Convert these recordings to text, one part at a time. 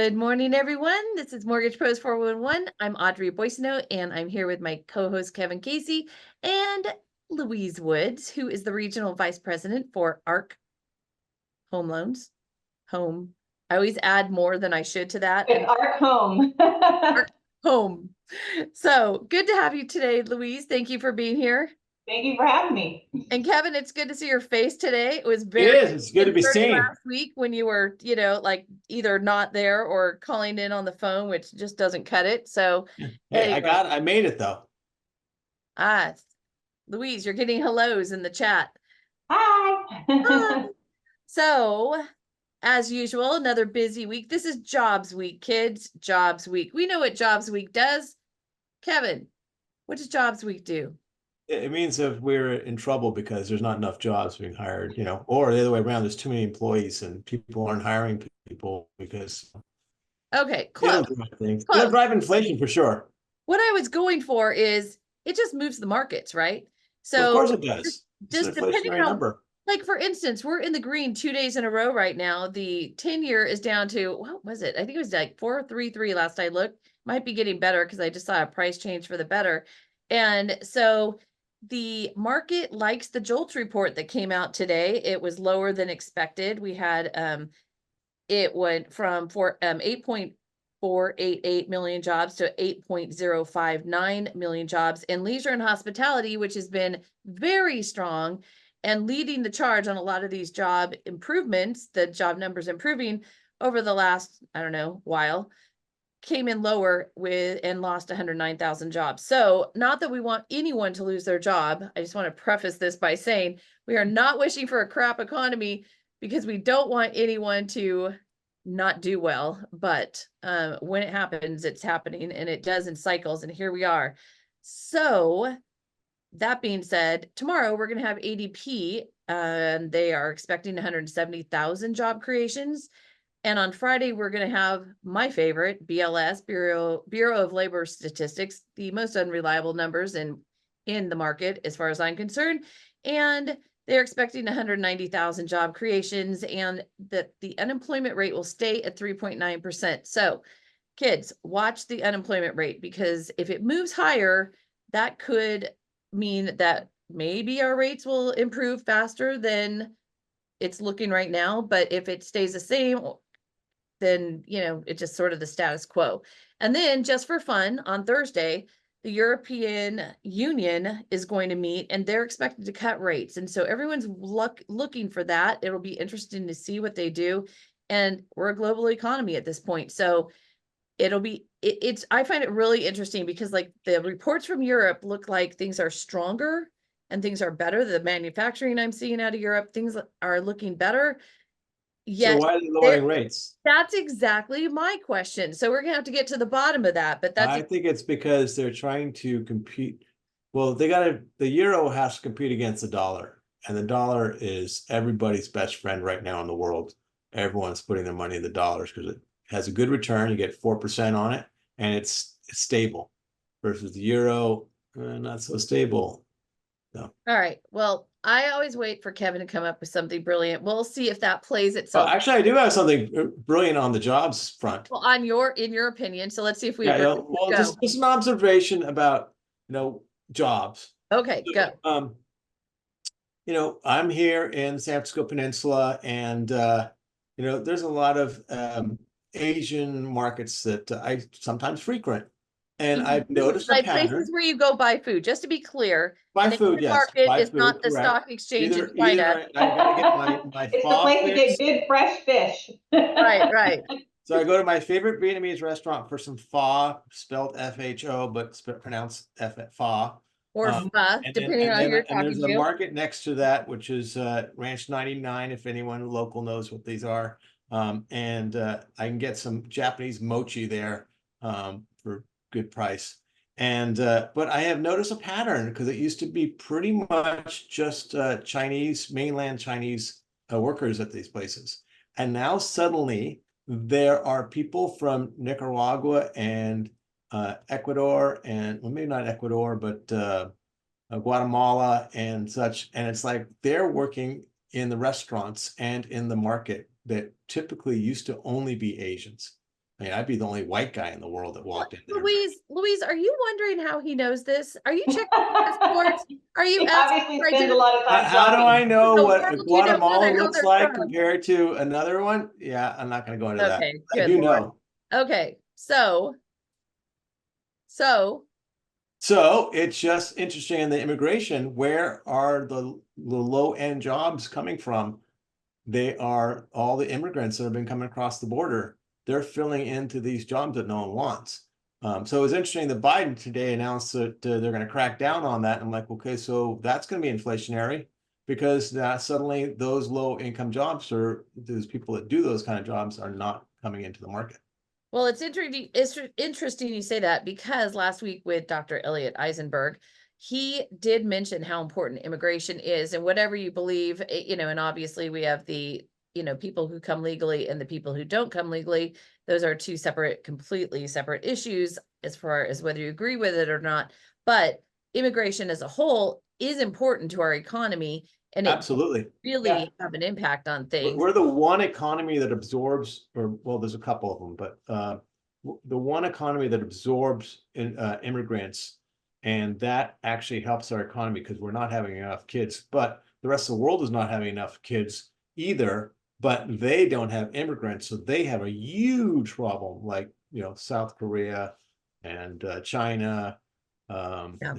Good morning, everyone. This is Mortgage Pros 411. I'm Audrey Boissonou, and I'm here with my co-host Kevin Cassey and Louise Woods, who is the Regional Vice President for ARC Home Loans. Home. I always add more than I should to that. With Arc Home. ARC Home. So good to have you today, Louise. Thank you for being here. Thank you for having me. And Kevin, it's good to see your face today. It was It very is. It's good to be seen. last week when you were, like either not there or calling in on the phone, which just doesn't cut it. So Hey, I made it though. Louise, you're getting hellos in the chat. Hi. Hi. So, as usual, another busy week. This is Jobs Week, kids. Jobs Week. We know what Jobs Week does. Kevin, what does Jobs Week do? It means if we're in trouble because there's not enough jobs being hired, or the other way around, there's too many employees and people aren't hiring people because Okay, close. It'll drive inflation for sure. What I was going for is it just moves the markets, right? So of course it does. Just depending on number. Like for instance, we're in the green 2 days in a row right now. The 10-year is down to, what was it? I think it was like 4.33 last I looked. Might be getting better because I just saw a price change for the better. And so the market likes the JOLTS report that came out today. It was lower than expected. We had it went from 8.488 million jobs to 8.059 million jobs in leisure and hospitality, which has been very strong and leading the charge on a lot of these job improvements. The job numbers improving over the last, while, came in lower and lost 109,000 jobs. So not that we want anyone to lose their job. I just want to preface this by saying we are not wishing for a crap economy because we don't want anyone to not do well. But when it happens, it's happening, and it does in cycles. And here we are. So that being said, tomorrow we're going to have ADP, and they are expecting 170,000 job creations. And on Friday, we're going to have my favorite, BLS, Bureau of Labor Statistics, the most unreliable numbers in the market, as far as I'm concerned. And they're expecting 190,000 job creations, and that the unemployment rate will stay at 3.9%. So kids, watch the unemployment rate, because if it moves higher, that could mean that maybe our rates will improve faster than it's looking right now. But if it stays the same, then, it's just sort of the status quo. And then just for fun, on Thursday, the European Union is going to meet, and they're expected to cut rates. And so everyone's looking for that. It'll be interesting to see what they do. And we're a global economy at this point. So I find it really interesting because like the reports from Europe look like things are stronger and things are better. The manufacturing I'm seeing out of Europe, things are looking better. Yet, so why are they lowering rates? That's exactly my question. So we're gonna have to get to the bottom of that. But I think it's because they're trying to compete. Well, the euro has to compete against the dollar, and the dollar is everybody's best friend right now in the world. Everyone's putting their money in the dollars because it has a good return. You get 4% on it, and it's stable. Versus the euro, not so stable. No. All right. Well, I always wait for Kevin to come up with something brilliant. We'll see if that plays itself. Well, actually, I do have something brilliant on the jobs front. Well, in your opinion. So let's see if we just an observation about jobs. Okay, so, go. I'm here in the San Francisco Peninsula, and there's a lot of Asian markets that I sometimes frequent. And I've noticed a pattern. Places where you go buy food, just to be clear. Buy food, yes. Market is not the stock exchange in China. I gotta get my it's the place to get good fresh fish. Right. So I go to my favorite Vietnamese restaurant for some pho, spelled F-H-O, but pronounced Pho. Or pho, depending on your and there's a market next to that, which is Ranch 99, if anyone local knows what these are. And I can get some Japanese mochi there for good price. And but I have noticed a pattern, because it used to be pretty much just mainland Chinese workers at these places. And now suddenly there are people from Nicaragua and Ecuador, and well, maybe not Ecuador, but Guatemala and such. And it's like they're working in the restaurants and in the market that typically used to only be Asians. I mean, I'd be the only white guy in the world that walked in there. Louise, are you wondering how he knows this? Are you checking passports? Are you He asking obviously for spends a lot of time How do shopping. I know The what world, you know Guatemala how looks they're like from. compared to another one? Yeah, I'm not going to go into that. Okay, I good do Lord. know. Okay, so So it's just interesting in the immigration, where are the low end jobs coming from? They are all the immigrants that have been coming across the border. They're filling into these jobs that no one wants. So it's interesting that Biden today announced that they're going to crack down on that. I'm like, okay, so that's going to be inflationary, because suddenly those low income jobs, or those people that do those kind of jobs, are not coming into the market. well, it's interesting. It's interesting you say that, because last week with Dr. Elliot Eisenberg, he did mention how important immigration is, and whatever you believe, you know, and obviously we have the, you know, people who come legally and the people who don't come legally. Those are two separate, completely separate issues as far as whether you agree with it or not. But immigration as a whole is important to our economy, and it Absolutely. really Yeah. have an impact on things. We're the one economy that absorbs, or well, there's a couple of them, but the one economy that absorbs immigrants, and that actually helps our economy because we're not having enough kids. But the rest of the world is not having enough kids either, but they don't have immigrants, so they have a huge problem, like, you know, South Korea and China. Yeah.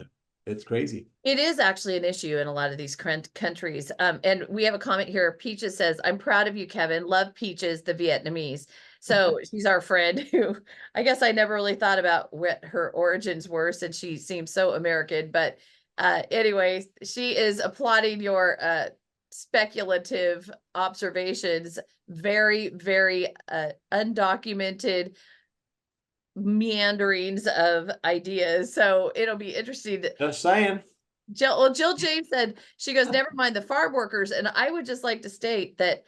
It's crazy. It is actually an issue in a lot of these countries. And we have a comment here. Peaches says, I'm proud of you, Kevin. Love Peaches, the Vietnamese. So she's our friend who, I guess I never really thought about what her origins were, since she seems so American. But anyways, she is applauding your speculative observations. Very, very undocumented meanderings of ideas. So it'll be interesting. Just saying. Jill James said, she goes, never mind the farm workers. And I would just like to state that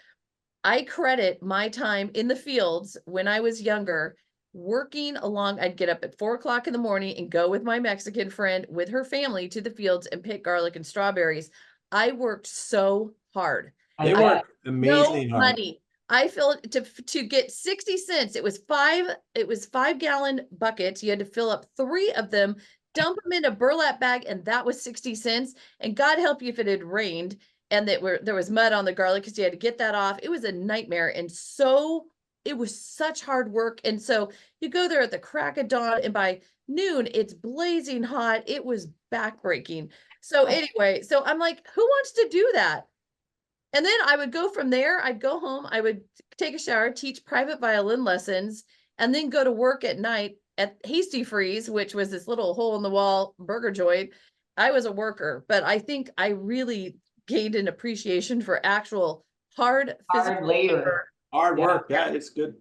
I credit my time in the fields when I was younger, working along. I'd get up at 4 o'clock in the morning and go with my Mexican friend with her family to the fields and pick garlic and strawberries. I worked so hard. They work amazingly No hard. money. I feel to get 60 cents. It was 5-gallon buckets. You had to fill up 3 of them, dump them in a burlap bag, and that was 60 cents. And God help you if it had rained and there was mud on the garlic, because you had to get that off. It was a nightmare. And so it was such hard work. And so you go there at the crack of dawn, and by noon it's blazing hot. It was backbreaking. So anyway, so I'm like, who wants to do that? And then I would go from there. I'd go home, I would take a shower, teach private violin lessons, and then go to work at night at Hasty Freeze, which was this little hole in the wall burger joint. I was a worker, but I think I really gained an appreciation for actual hard physical labor. Hard work. Yeah, it's good.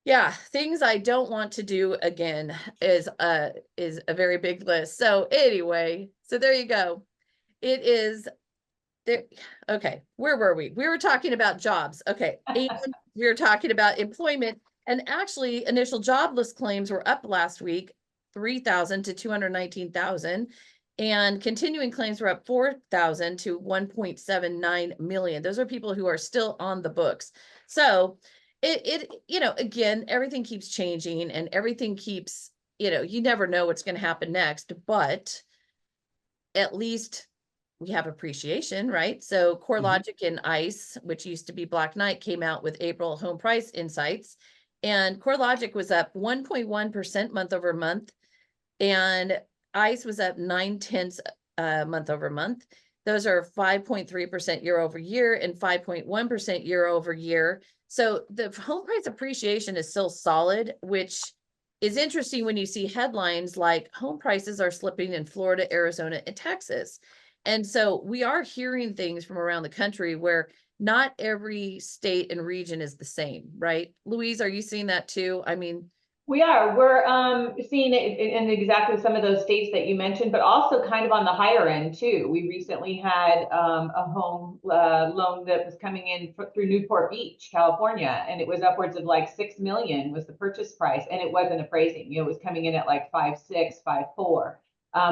Yeah, things I don't want to do again is a very big list. So anyway, so there you go. It is there. Okay, where were we? We were talking about jobs. Okay, and we were talking about employment, and actually initial jobless claims were up last week, 3,000 to 219,000, and continuing claims were up 4,000 to 1.79 million. Those are people who are still on the books. So it you know, again, everything keeps changing, and everything keeps, you know, you never know what's going to happen next, but at least we have appreciation, right? So CoreLogic and ICE, which used to be Black Knight, came out with April home price insights, and CoreLogic was up 1.1% month over month, and ICE was up 0.9 month over month. Those are 5.3% year over year and 5.1% year over year. So the home price appreciation is still solid, which is interesting when you see headlines like home prices are slipping in Florida, Arizona, and Texas. And so we are hearing things from around the country where not every state and region is the same, right? Louise, are you seeing that too? I mean, we're seeing it in exactly some of those states that you mentioned, but also kind of on the higher end too. We recently had a home loan that was coming in through Newport Beach, California, and it was upwards of like 6 million was the purchase price, and it wasn't appraising. You know, it was coming in at like 5.6, 5.4.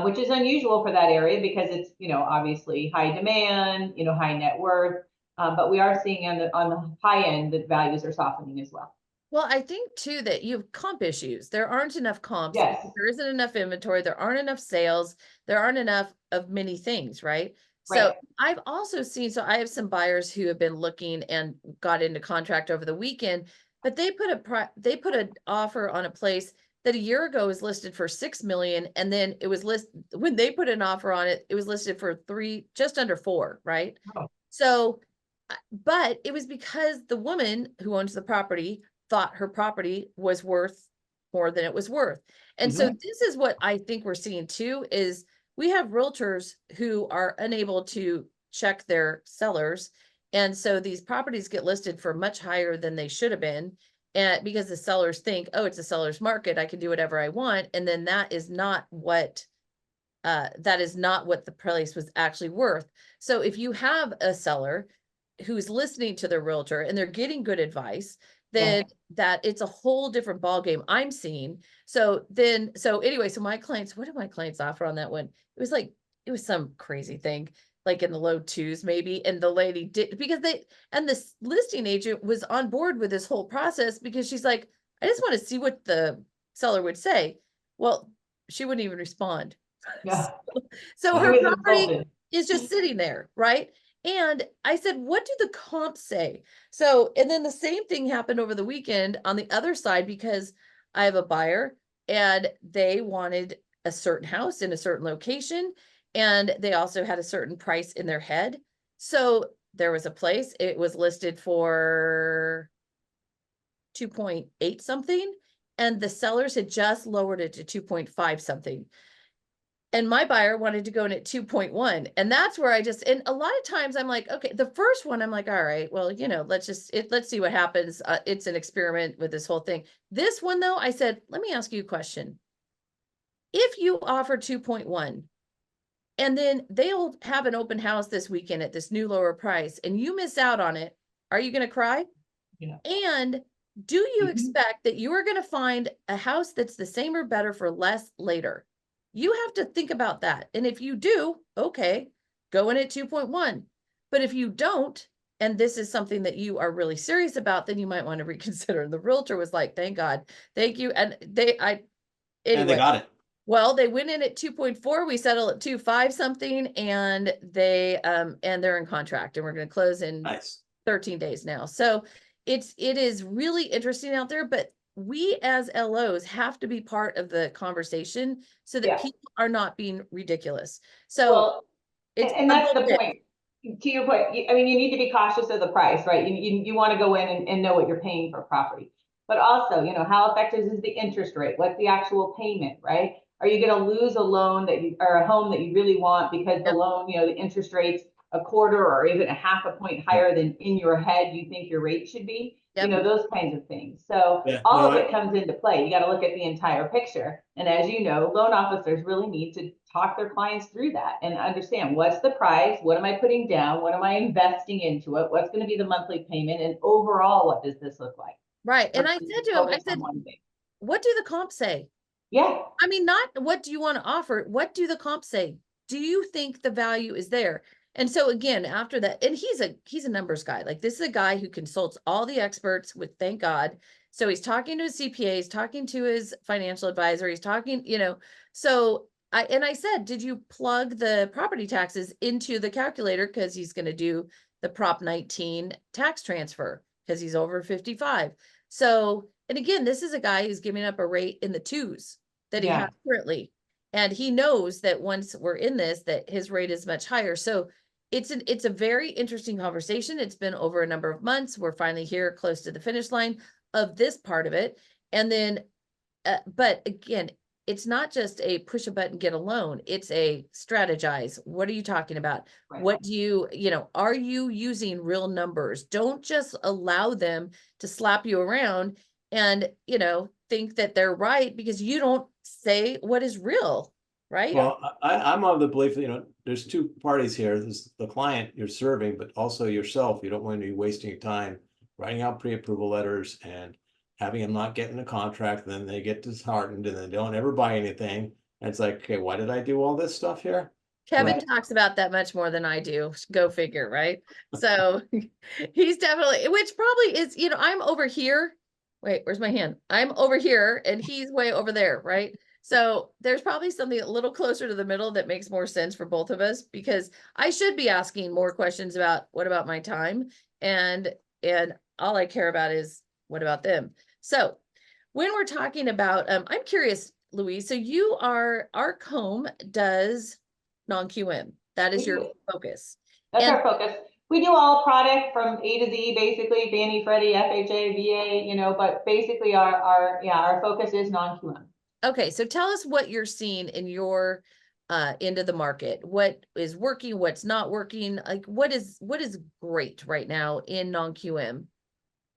Which is unusual for that area because it's, you know, obviously high demand, you know, high net worth. But we are seeing on the high end that values are softening as well. Well, I think too that you have comp issues. There aren't enough comps. Yes. Because there isn't enough inventory. There aren't enough sales. There aren't enough of many things, right? So Right. I've also seen, so I have some buyers who have been looking and got into contract over the weekend, but they put an offer on a place that a year ago was listed for 6 million, and then it was when they put an offer on it, it was listed for just under 4, right? Oh. So, but it was because the woman who owns the property thought her property was worth more than it was worth. And so this is what I think we're seeing too, is we have realtors who are unable to check their sellers. And so these properties get listed for much higher than they should have been. And because the sellers think, oh, it's a seller's market, I can do whatever I want. And then that is not what the place was actually worth. So if you have a seller who's listening to their realtor and they're getting good advice, then that it's a whole different ballgame I'm seeing. So anyway, so my clients, what did my clients offer on that one? It was some crazy thing, like in the low 2s maybe. And the lady did, because this listing agent was on board with this whole process, because she's like, I just want to see what the seller would say. Well, she wouldn't even respond. Yeah. So She her was property insulted. is just sitting there, right? And I said, what do the comps say? So, and then the same thing happened over the weekend on the other side, because I have a buyer and they wanted a certain house in a certain location, and they also had a certain price in their head. So there was a place, it was listed for 2.8 something, and the sellers had just lowered it to 2.5 something. And my buyer wanted to go in at 2.1. And that's where and a lot of times I'm like, okay, the first one, I'm like, all right, well, let's see what happens. It's an experiment with this whole thing. This one though, I said, let me ask you a question. If you offer 2.1 and then they'll have an open house this weekend at this new lower price and you miss out on it, are you going to cry? Yeah. And do you expect that you are going to find a house that's the same or better for less later? You have to think about that. And if you do, okay, go in at 2.1. But if you don't, and this is something that you are really serious about, then you might want to reconsider. And the realtor was like, thank God, thank you. And And they anyway, got it. well, they went in at 2.4. We settled at 2.5 something, and they're in contract, and we're going to close in Nice. 13 days now. So it is really interesting out there, but we as LOs have to be part of the conversation so that people are not being ridiculous. So Well, it's and that's the point. To your point, I mean, you need to be cautious of the price, right? You want to go in and know what you're paying for property. But also, how effective is the interest rate? What's the actual payment, right? Are you going to lose a loan or a home that you really want because the loan, the interest rate's a quarter or even a half a point higher than in your head you think your rate should be? Those kinds of things. So all of it comes into play. You got to look at the entire picture. And as you know, loan officers really need to talk their clients through that and understand what's the price, what am I putting down, what am I investing into it, what's going to be the monthly payment, and overall, what does this look like? Right. And I said to him, I said, what do the comps say? Yeah. I mean, not what do you want to offer? What do the comps say? Do you think the value is there? And so again, after that, and he's a numbers guy. Like, this is a guy who consults all the experts with, thank God. So he's talking to his CPA, he's talking to his financial advisor, he's talking, so I said, did you plug the property taxes into the calculator? Because he's going to do the Prop 19 tax transfer because he's over 55. So, and again, this is a guy who's giving up a rate in the 2s that he has currently. And he knows that once we're in this, that his rate is much higher. So it's a very interesting conversation. It's been over a number of months. We're finally here close to the finish line of this part of it. And then, but again, it's not just a push a button, get a loan. It's a strategize. What are you talking about? Right. What do are you using real numbers? Don't just allow them to slap you around and, think that they're right because you don't say what is real, right? Well, I'm of the belief that, there's two parties here. There's the client you're serving, but also yourself. You don't want to be wasting your time writing out pre-approval letters and having them not get in the contract. And then they get disheartened and they don't ever buy anything. And it's like, okay, why did I do all this stuff here? Kevin talks about that much more than I do. Go figure, right? So he's definitely, which probably is, I'm over here wait, where's my hand? I'm over here and he's way over there, right? So there's probably something a little closer to the middle that makes more sense for both of us, because I should be asking more questions about what about my time, and all I care about is what about them. So when we're talking about, I'm curious, Louise, so you are, Arc Home does non-QM. That is We your do. focus. That's And our focus. We do all product from A to Z, basically, Fannie, Freddie, FHA, VA, you know, but basically our focus is non-QM. okay, so tell us what you're seeing in your end of the market. What is working, what's not working? Like what is great right now in non-QM?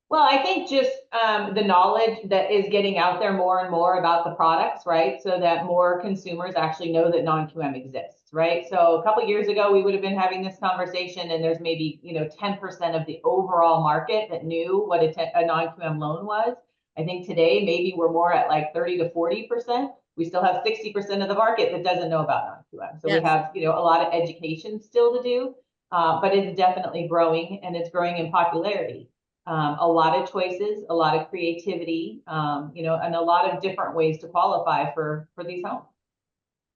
Well, I think just the knowledge that is getting out there more and more about the products, right? So that more consumers actually know that non-QM exists, right? So a couple of years ago, we would have been having this conversation, and there's maybe 10% of the overall market that knew what a non-QM loan was. I think today maybe we're more at like 30 to 40%. We still have 60% of the market that doesn't know about non-QM. So we Yes. have a lot of education still to do, but it's definitely growing, and it's growing in popularity. A lot of choices, a lot of creativity, and a lot of different ways to qualify for these homes.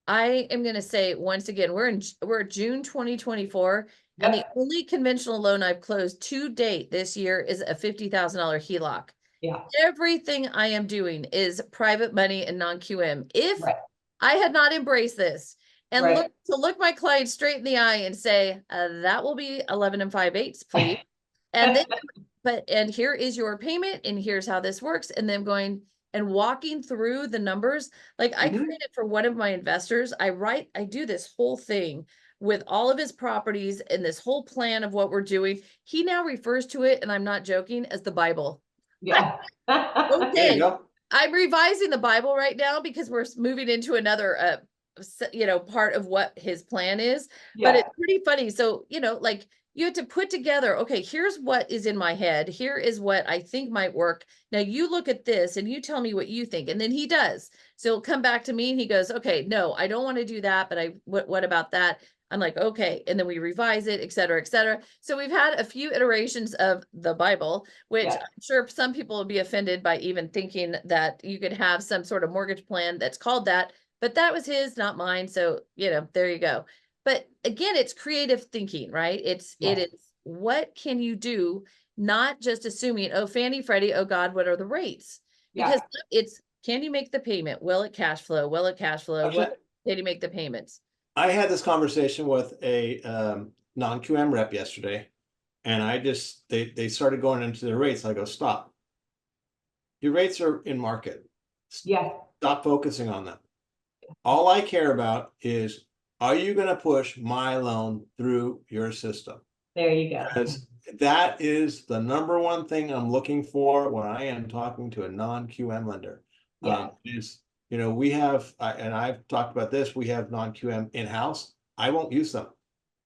I am going to say once again, we're June 2024, and the Yep. only conventional loan I've closed to date this year is a $50,000 HELOC. Yeah. Everything I am doing is private money and non-QM. If Right. I had not embraced this and Right. look my client straight in the eye and say, that will be 11 5/8, please. And then, and here is your payment, and here's how this works. And then going and walking through the numbers. Like I created for one of my investors, I do this whole thing with all of his properties and this whole plan of what we're doing. He now refers to it, and I'm not joking, as the Bible. Yeah. There you Okay, go. I'm revising the Bible right now because we're moving into another, part of what his plan is. But Yeah. it's pretty funny. So, like you have to put together, okay, here's what is in my head. Here is what I think might work. Now you look at this and you tell me what you think. And then he does. So he'll come back to me and he goes, okay, no, I don't want to do that. But what about that? I'm like, okay. And then we revise it, et cetera, et cetera. So we've had a few iterations of the Bible, which Yeah. I'm sure some people will be offended by even thinking that you could have some sort of mortgage plan that's called that, but that was his, not mine. So, there you go. But again, it's creative thinking, right? It is what can you do? Not just assuming, oh, Fannie, Freddie, oh God, what are the rates? Because it's, can you make the payment? Will it cash flow? Will it cash flow? Actually, Can you make the payments? I had this conversation with a non-QM rep yesterday, and they started going into their rates. I go, stop. Your rates are in market. Yeah. Stop focusing on them. All I care about is, are you going to push my loan through your system? There you go. Because that is the number one thing I'm looking for when I am talking to a non-QM lender. Yeah. We have, and I've talked about this, we have non-QM in-house. I won't use them.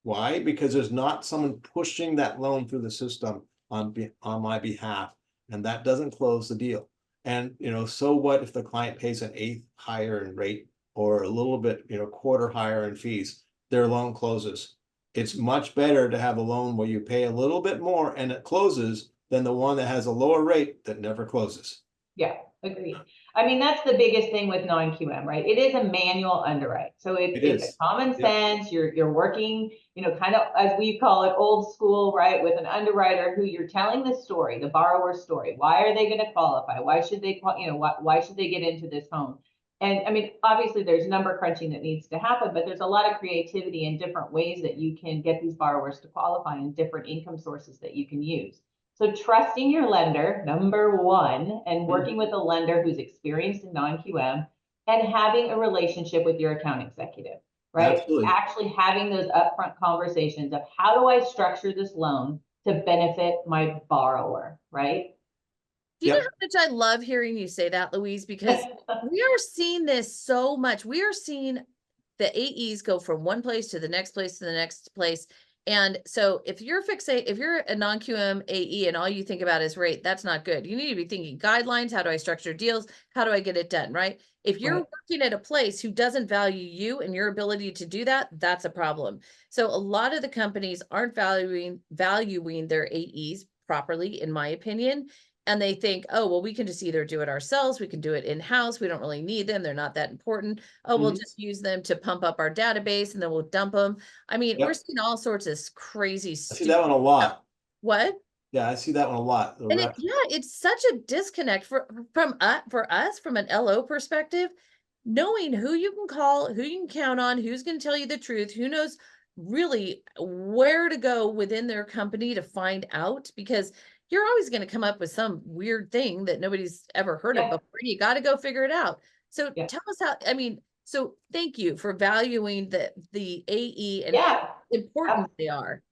Why? Because there's not someone pushing that loan through the system on my behalf, and that doesn't close the deal. And, so what if the client pays an eighth higher in rate or a little bit, quarter higher in fees, their loan closes. It's much better to have a loan where you pay a little bit more and it closes than the one that has a lower rate that never closes. Yeah, agreed. I mean, that's the biggest thing with non-QM, right? It is a manual underwrite. So it's a common sense. You're working, kind of as we call it, old school, right? With an underwriter who you're telling the story, the borrower's story. Why are they going to qualify? Why should they, why should they get into this home? And I mean, obviously there's number crunching that needs to happen, but there's a lot of creativity and different ways that you can get these borrowers to qualify and different income sources that you can use. So trusting your lender, number one, and working with a lender who's experienced in non-QM, and having a relationship with your account executive, right? Absolutely. Actually having those upfront conversations of how do I structure this loan to benefit my borrower, right? Do you know how much I love hearing you say that, Louise? Because we are seeing this so much. We are seeing the AEs go from one place to the next place to the next place. And so if you're a non-QM AE and all you think about is rate, that's not good. You need to be thinking guidelines. How do I structure deals? How do I get it done? Right. If you're working at a place who doesn't value you and your ability to do that, that's a problem. So a lot of the companies aren't valuing their AEs properly, in my opinion. and they think, oh, well, we can just either do it ourselves, we can do it in-house, we don't really need them, they're not that important. Oh, we'll just use them to pump up our database and then we'll dump them. I mean, we're Yep. seeing all sorts of crazy I see stupid that one a stuff. lot. What? Yeah, I see that one a lot. And it's such a disconnect for us from an LO perspective, knowing who you can call, who you can count on, who's going to tell you the truth, who knows really where to go within their company to find out, because you're always going to come up with some weird thing that nobody's ever heard of before. You got to go figure it out. So tell us how, I mean, so thank you for valuing the AE and how important they are.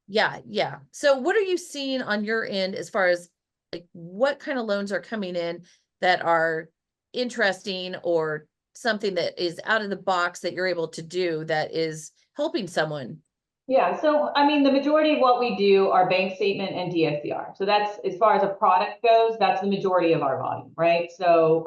Yeah. So what are you seeing on your end as far as like what kind of loans are coming in that are interesting or something that is out of the box that you're able to do that is helping someone? Yeah, so I mean, the majority of what we do are bank statement and DSCR. So that's, as far as a product goes, that's the majority of our volume, right? So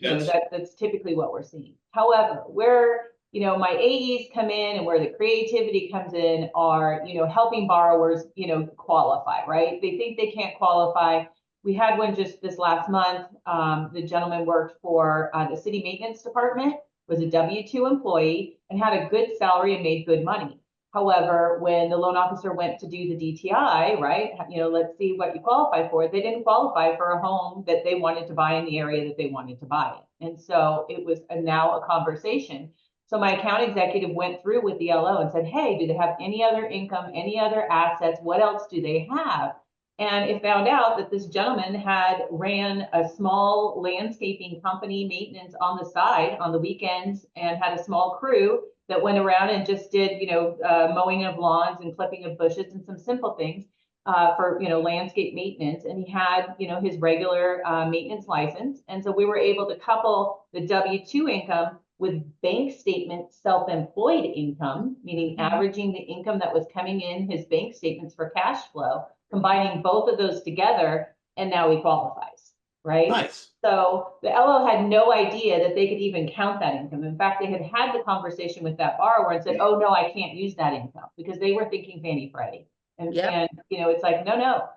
you know, that's typically what we're seeing. However, where, you know, my AEs come in and where the creativity comes in are, you know, helping borrowers, you know, qualify, right? They think they can't qualify. We had one just this last month. The gentleman worked for the city maintenance department, was a W-2 employee, and had a good salary and made good money. However, when the loan officer went to do the DTI, right, you know, let's see what you qualify for, they didn't qualify for a home that they wanted to buy in the area that they wanted to buy it. And so it was now a conversation. So my account executive went through with the LO and said, hey, do they have any other income, any other assets? What else do they have? And it found out that this gentleman had ran a small landscaping company, maintenance on the side on the weekends, and had a small crew that went around and just did, you know, mowing of lawns and clipping of bushes and some simple things for, you know, landscape maintenance. And he had, you know, his regular maintenance license. And so we were able to couple the W-2 income with bank statement self-employed income, meaning averaging the income that was coming in his bank statements for cash flow, combining both of those together, and now he qualifies, right? Nice. So the LO had no idea that they could even count that income. In fact, they had the conversation with that borrower and said, oh, no, I can't use that income, because they were thinking Fannie Freddie. And you know, it's like, no.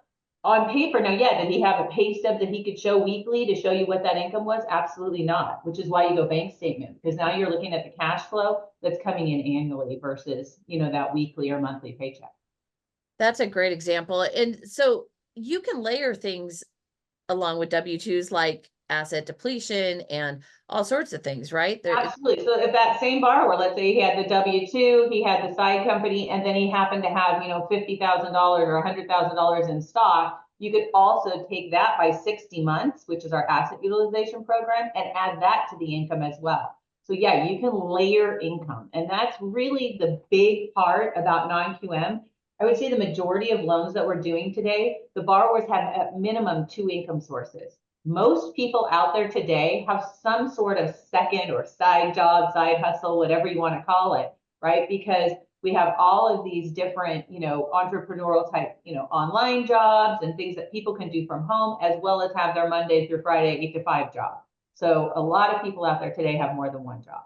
On paper, now, did he have a pay stub that he could show weekly to show you what that income was? Absolutely not, which is why you go bank statement, because now you're looking at the cash flow that's coming in annually versus, you know, that weekly or monthly paycheck. That's a great example. And so you can layer things along with W-2s like asset depletion and all sorts of things, right? Absolutely. So if that same borrower, let's say he had the W-2, he had the side company, and then he happened to have, you know, $50,000 or $100,000 in stock, you could also take that by 60 months, which is our asset utilization program, and add that to the income as well. So yeah, you can layer income. And that's really the big part about non-QM. I would say the majority of loans that we're doing today, the borrowers have at minimum 2 income sources. Most people out there today have some sort of second or side job, side hustle, whatever you want to call it, right? Because we have all of these different, you know, entrepreneurial type, you know, online jobs and things that people can do from home, as well as have their Monday through Friday 8 to 5 job. So a lot of people out there today have more than one job.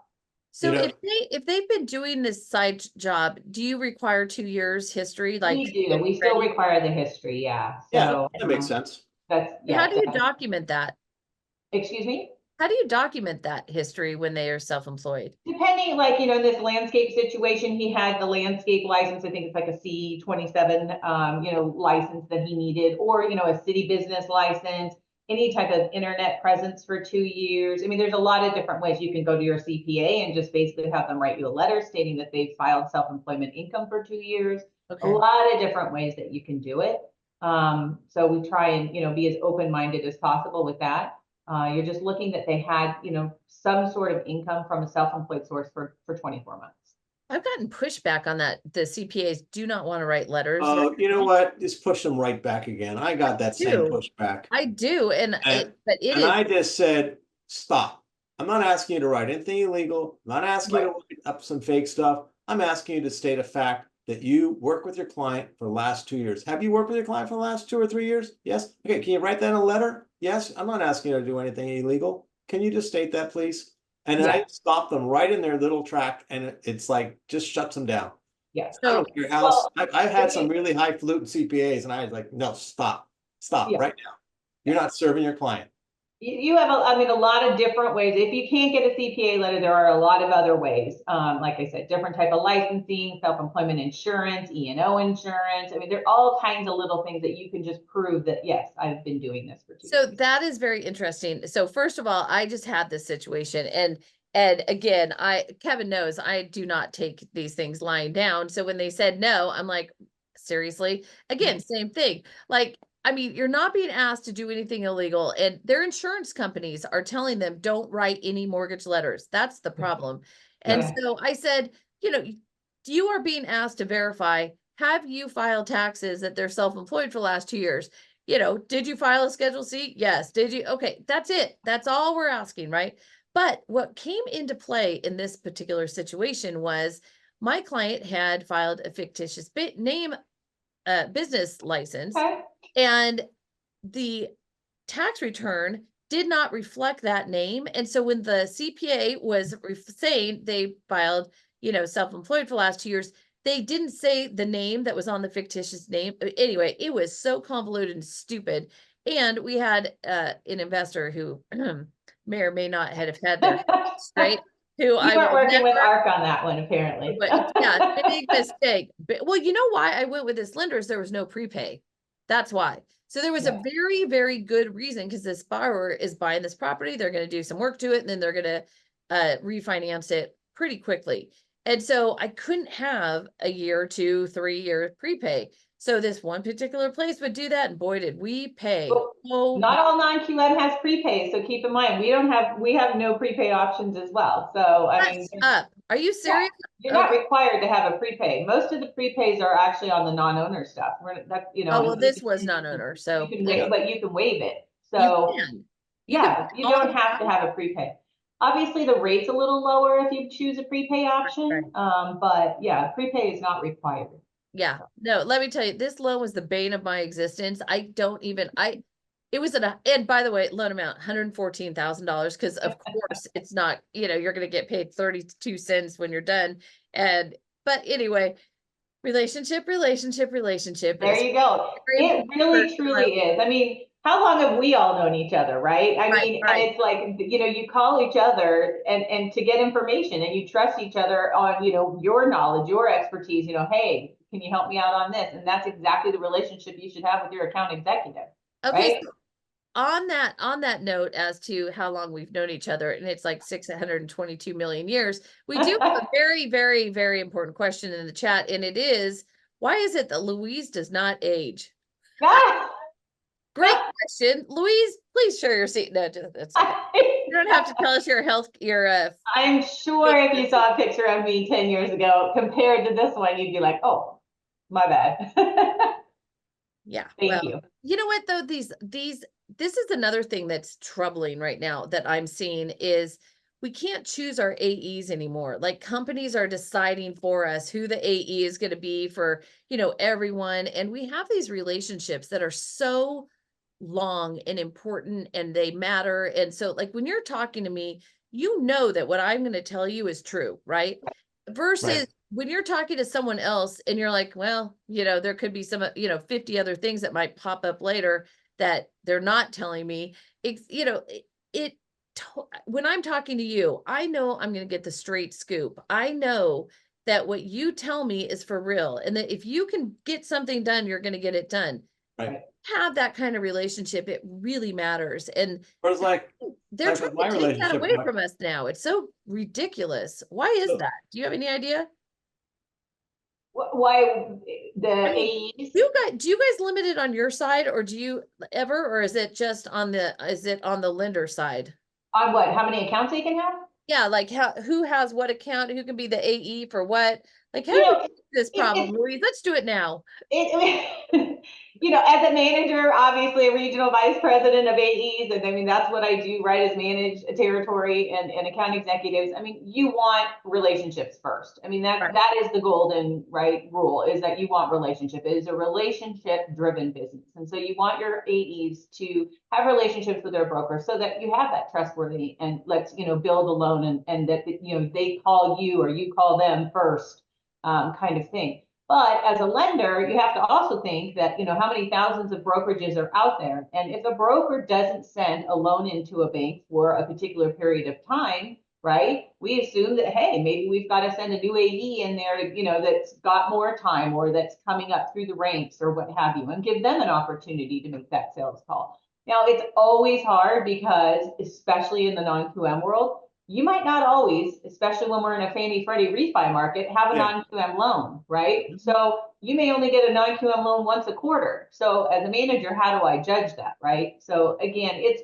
So if they've been doing this side job, do you require 2 years history? Like we do, we still require the history, yeah. So that makes sense. That's how do you document that? Excuse me? How do you document that history when they are self-employed? Depending, like, you know, in this landscape situation, he had the landscape license. I think it's like a C27, you know, license that he needed, or, you know, a city business license, any type of internet presence for 2 years. I mean, there's a lot of different ways. You can go to your CPA and just basically have them write you a letter stating that they've filed self-employment income for 2 years. Okay. A lot of different ways that you can do it. So we try and, you know, be as open-minded as possible with that. You're just looking that they had, you know, some sort of income from a self-employed source for 24 months. I've gotten pushback on that. The CPAs do not want to write letters. Oh, you know what? Just push them right back again. I got that same pushback. I do. I just said, stop. I'm not asking you to write anything illegal. I'm not asking you to write up some fake stuff. I'm asking you to state a fact that you work with your client for the last 2 years. Have you worked with your client for the last 2 or 3 years? Yes. Okay. Can you write that in a letter? Yes. I'm not asking you to do anything illegal. Can you just state that, please? And then I stop them right in their little track, and it's like, just shuts them down. Yeah. I don't care how, I've had some really highfalutin CPAs, and I was like, no, stop right now. You're not serving your client. You have, I mean, a lot of different ways. If you can't get a CPA letter, there are a lot of other ways. Like I said, different type of licensing, self-employment insurance, E&O insurance. I mean, there are all kinds of little things that you can just prove that, yes, I've been doing this for 2 So years. that is very interesting. So first of all, I just had this situation, and again, Kevin knows I do not take these things lying down. So when they said no, I'm like, seriously? Again, same thing. Like, I mean, you're not being asked to do anything illegal, and their insurance companies are telling them don't write any mortgage letters. That's the problem. And Yeah. so I said, you know, you are being asked to verify, have you filed taxes that they're self-employed for the last 2 years? You know, did you file a Schedule C? Yes. Did you? Okay, that's it. That's all we're asking, right? But what came into play in this particular situation was my client had filed a fictitious name business license, Okay. and the tax return did not reflect that name. And so when the CPA was saying they filed, you know, self-employed for the last 2 years, they didn't say the name that was on the fictitious name. Anyway, it was so convoluted and stupid. And we had an investor who may or may not have had their straight, who You I weren't will working with never. ARC on that one, apparently. But yeah, big mistake. But, well, you know why I went with this lender is there was no prepay. That's why. So there was a Yeah. very, very good reason, because this borrower is buying this property. They're going to do some work to it, and then they're going to refinance it pretty quickly. And so I couldn't have a year, 2, 3 year prepay. So this one particular place would do that, and boy, did we pay. Well, Oh, not all non-QM has prepay, so keep in mind, we have no prepay options as well. So, I mean, what's up? Are you serious? you're not Okay. required to have a prepay. Most of the prepays are actually on the non-owner stuff. That's, you know, Oh, well, and this was non-owner, you so can waive, but you can waive it. you So, can. You can yeah, you all don't the have to have a prepay. Obviously, the rate's a little lower if you choose a prepay option, but yeah, prepay is not required. Yeah, no, let me tell you, this loan was the bane of my existence. I don't even, it was and by the way, loan amount, $114,000, because of course it's not, you know, you're going to get paid 32 cents when you're done. But anyway, relationship There is you go. very It important really truly is. I mean, how long have we all known each other, right? I mean, and right. it's like, you know, you call each other and to get information, and you trust each other on, you know, your knowledge, your expertise, you know, hey, can you help me out on this? And that's exactly the relationship you should have with your account executive, Okay, right? so on that note, as to how long we've known each other, and it's like 622 million years, we do have a very, very, very important question in the chat, and it is, why is it that Louise does not age? Great question. Louise, please share your seat. No, that's okay. You don't have to tell us your I'm sure if you saw a picture of me 10 years ago compared to this one, you'd be like, oh, my bad. yeah. Thank Well, you. you know what though? This is another thing that's troubling right now that I'm seeing is we can't choose our AEs anymore. Like, companies are deciding for us who the AE is going to be for, you know, everyone. And we have these relationships that are so long and important, and they matter. And so, like, when you're talking to me, you know that what I'm going to tell you is true, right? Versus Right. when you're talking to someone else and you're like, well, you know, there could be some, you know, 50 other things that might pop up later that they're not telling me. It's, you know, when I'm talking to you, I know I'm going to get the straight scoop. I know that what you tell me is for real, and that if you can get something done, you're going to get it done. Right. Have that kind of relationship, it really matters. And Or it's like they're with trying my to take that relationship, away from us now. It's so ridiculous. Why is so that? Do you have any idea? Why the I mean, AEs? do you guys limit it on your side, or do you ever, or is it just on the lender side? On what? How many accounts they can have? Yeah, like who has what account, who can be the AE for what? Like, how You do we know, fix this problem, Louise? Let's do it now. you know, as a manager, obviously a regional vice president of AEs, and I mean, that's what I do, right, is manage a territory and account executives. I mean, you want relationships first. I mean, Right. that is the golden, right, rule, is that you want relationship. It is a relationship-driven business. And so you want your AEs to have relationships with their brokers so that you have that trustworthy and let's, you know, build a loan and that, you know, they call you or you call them first, kind of thing. But as a lender, you have to also think that, how many thousands of brokerages are out there. And if a broker doesn't send a loan into a bank for a particular period of time, right? We assume that, hey, maybe we've got to send a new AE in there to, that's got more time or that's coming up through the ranks or what have you, and give them an opportunity to make that sales call. Now, it's always hard because, especially in the non-QM world, you might not always, especially when we're in a Fannie Freddie refi market, have a non-QM loan, right? So you may only get a non-QM loan once a quarter. So as a manager, how do I judge that, right? So again, it's,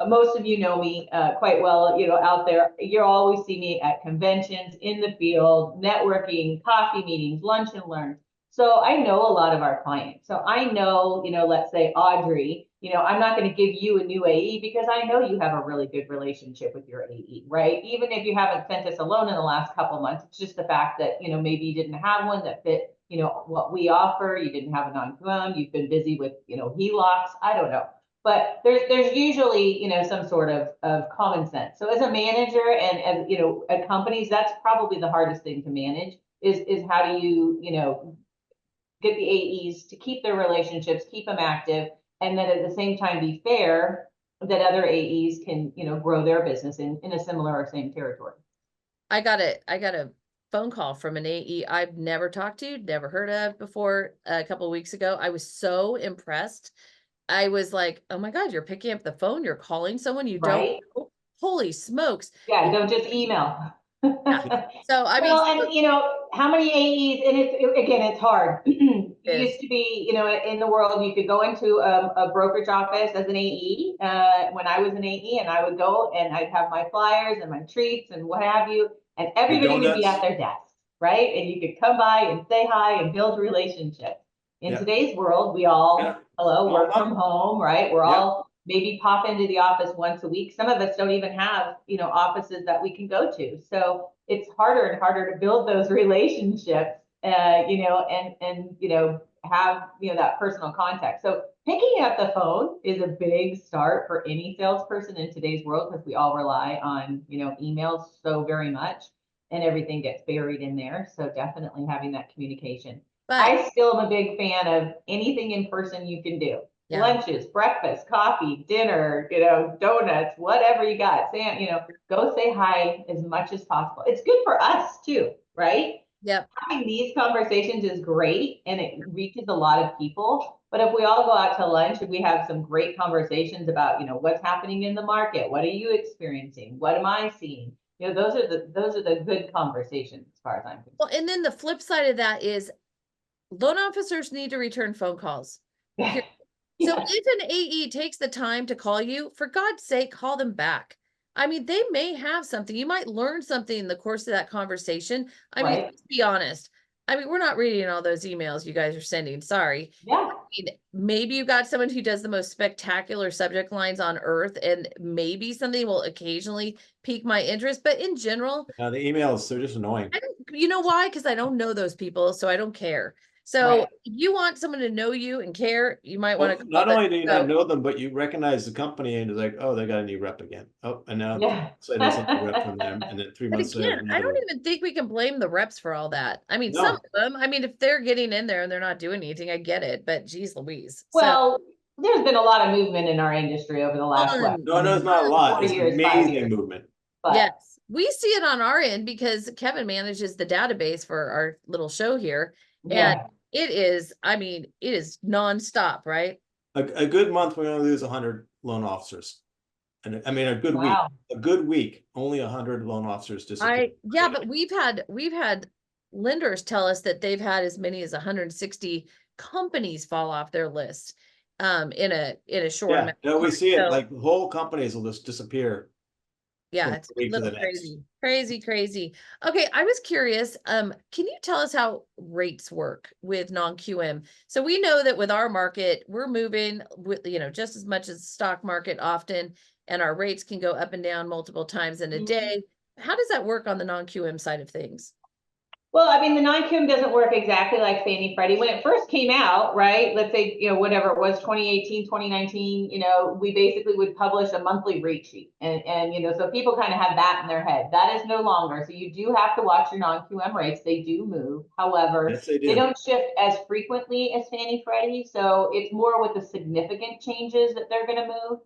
most of you know me quite well, out there. You always see me at conventions, in the field, networking, coffee meetings, lunch and learn. So I know a lot of our clients. So I know, let's say Audrey, I'm not going to give you a new AE because I know you have a really good relationship with your AE, right? Even if you haven't sent us a loan in the last couple of months, it's just the fact that, maybe you didn't have one that fit, what we offer. You didn't have a non-QM. You've been busy with, HELOCs. I don't know. But there's usually, some sort of common sense. So as a manager and as, at companies, that's probably the hardest thing to manage is how do you, get the AEs to keep their relationships, keep them active, and then at the same time be fair that other AEs can, grow their business in a similar or same territory. I got a phone call from an AE I've never talked to, never heard of before a couple of weeks ago. I was so impressed. I was like, oh my God, you're picking up the phone, you're calling someone you Right? don't know. Holy smokes. Yeah, don't just email. Yeah. So I mean, well, and how many AEs, and again, it's hard. It used to be, in the world, you could go into a brokerage office as an AE. When I was an AE, and I would go and I'd have my flyers and my treats and what have you, and everybody would be at their desk, right? And you could come by and say hi and build relationships. In today's world, we all work from home, right? We're all maybe pop into the office once a week. Some of us don't even have, offices that we can go to. So it's harder and harder to build those relationships, and have, that personal contact. So picking up the phone is a big start for any salesperson in today's world because we all rely on, emails so very much and everything gets buried in there. So definitely having that communication. But I still am a big fan of anything in person you can do. Yeah. Lunches, breakfast, coffee, dinner, donuts, whatever you got. Say, go say hi as much as possible. It's good for us too, right? Yep. Having these conversations is great and it reaches a lot of people. But if we all go out to lunch and we have some great conversations about, what's happening in the market, what are you experiencing? What am I seeing? Those are the good conversations as far as I'm concerned. Well, and then the flip side of that is loan officers need to return phone calls. So if an AE takes the time to call you, for God's sake, call them back. I mean, they may have something. You might learn something in the course of that conversation. I mean, let's be honest. I mean, we're not reading all those emails you guys are sending. Sorry. Yeah. I mean, maybe you got someone who does the most spectacular subject lines on earth, and maybe something will occasionally pique my interest. But in general, the emails, they're just annoying. You know why? Because I don't know those people, so I don't care. So if you want someone to know you and care, you might want to. Not only do you not know them, but you recognize the company and it's like, oh, they got a new rep again. Oh, and now so there's a rep from them, and then 3 months later. I don't even think we can blame the reps for all that. I mean, some of them. I mean, if they're getting in there and they're not doing anything, I get it. But geez, Louise. Well, there's been a lot of movement in our industry over the last. No, it's not a lot. It's amazing movement. But yes, we see it on our end because Kevin manages the database for our little show here, and it is, I mean, it is nonstop, right? A good month, we're going to lose 100 loan officers. And I mean, a good week, only 100 loan officers disappear. But we've had lenders tell us that they've had as many as 160 companies fall off their list in a short amount. Yeah, we see it, like whole companies will just disappear. Yeah, it's a little crazy. Okay, I was curious. Can you tell us how rates work with non-QM? So we know that with our market, we're moving with, just as much as the stock market often, and our rates can go up and down multiple times in a day. How does that work on the non-QM side of things? Well, I mean, the non-QM doesn't work exactly like Fannie Freddie. When it first came out, right, let's say, whatever it was, 2018, 2019, we basically would publish a monthly rate sheet. And so people kind of have that in their head. That is no longer. So you do have to watch your non-QM rates. They do move. However, Yes, they they do. don't shift as frequently as Fannie Freddie. So it's more with the significant changes that they're going to move.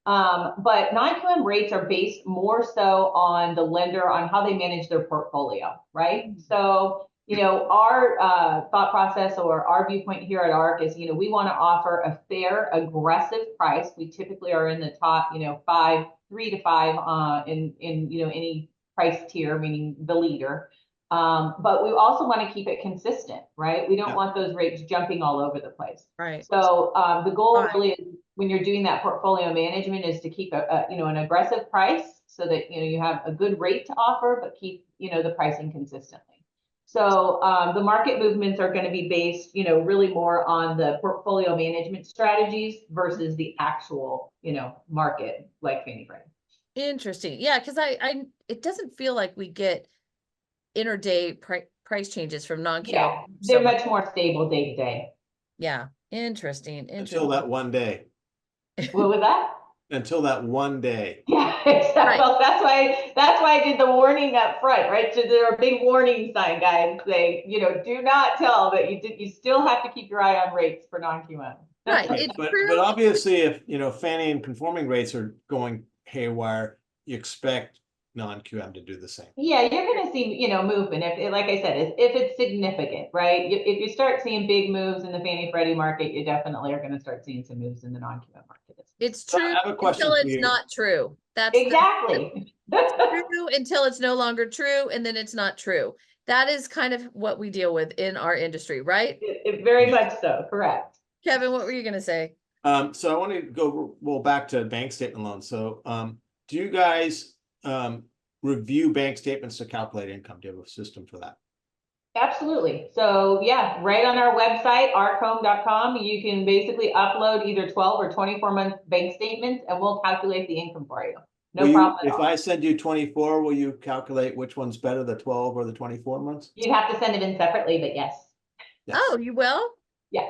But non-QM rates are based more so on the lender, on how they manage their portfolio, right? So, our thought process or our viewpoint here at ARC is, we want to offer a fair, aggressive price. We typically are in the top, 3 to 5 in any price tier, meaning the leader. But we also want to keep it consistent, right? We don't want those rates jumping all over the place. Right. So the goal really is, when you're doing that portfolio management, is to keep an aggressive price so that you have a good rate to offer, but keep the pricing consistently. So the market movements are going to be based really more on the portfolio management strategies versus the actual market, like Fannie Freddie. Interesting. Yeah, because it doesn't feel like we get interday price changes from non-QM. Yeah, they're much more stable day to day. Yeah, interesting. Until that one day. What was that? Until that one day. Yeah, exactly. Right. Well, that's why I did the warning up front, right? So there are a big warning sign, guys, saying, do not tell that you still have to keep your eye on rates for non-QM. Right. Right, It's but true. obviously, if Fannie and conforming rates are going haywire, you expect non-QM to do the same. Yeah, you're going to see, movement. If, like I said, if it's significant, right? If you start seeing big moves in the Fannie Freddie market, you definitely are going to start seeing some moves in the non-QM market. It's So I true have a question until for it's you. not true. That's exactly. it's true until it's no longer true, and then it's not true. That is kind of what we deal with in our industry, right? It very much so, correct. Kevin, what were you going to say? So I want to go back to bank statement loans. So do you guys review bank statements to calculate income? Do you have a system for that? Absolutely. So yeah, right on our website, archhome.com, you can basically upload either 12 or 24-month bank statements, and we'll calculate the income for you. No problem at all. If I send you 24, will you calculate which one's better, the 12 or the 24 months? You'd have to send it in separately, but yes. Oh, you will? Yeah.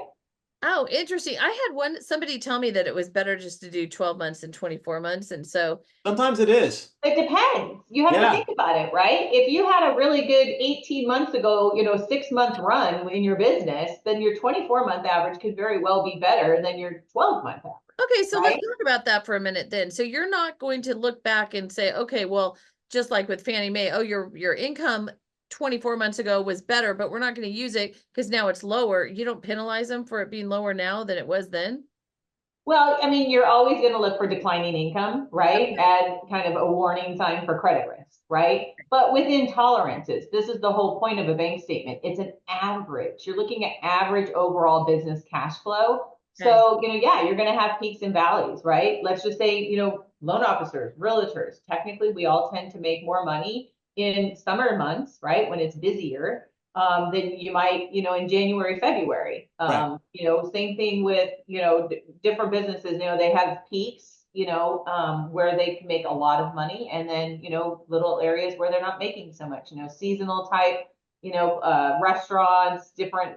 Oh, interesting. I had somebody tell me that it was better just to do 12 months and 24 months. And so sometimes it is. It depends. You have to think about it, right? If you had a really good 18 months ago, 6-month run in your business, then your 24-month average could very well be better than your 12-month average. Okay, so right? let's talk about that for a minute then. So you're not going to look back and say, okay, well, just like with Fannie Mae, oh, your income 24 months ago was better, but we're not going to use it because now it's lower. You don't penalize them for it being lower now than it was then? Well, I mean, you're always going to look for declining income, right? As kind of a warning sign for credit risk, right? But within tolerances, this is the whole point of a bank statement. It's an average. You're looking at average overall business cash flow. So, yeah, you're going to have peaks and valleys, right? Let's just say, loan officers, realtors, technically we all tend to make more money in summer months, right? When it's busier. Than you might, in January, February. Right. Same thing with, different businesses, they have peaks, where they can make a lot of money, and then, little areas where they're not making so much, seasonal type, restaurants, different,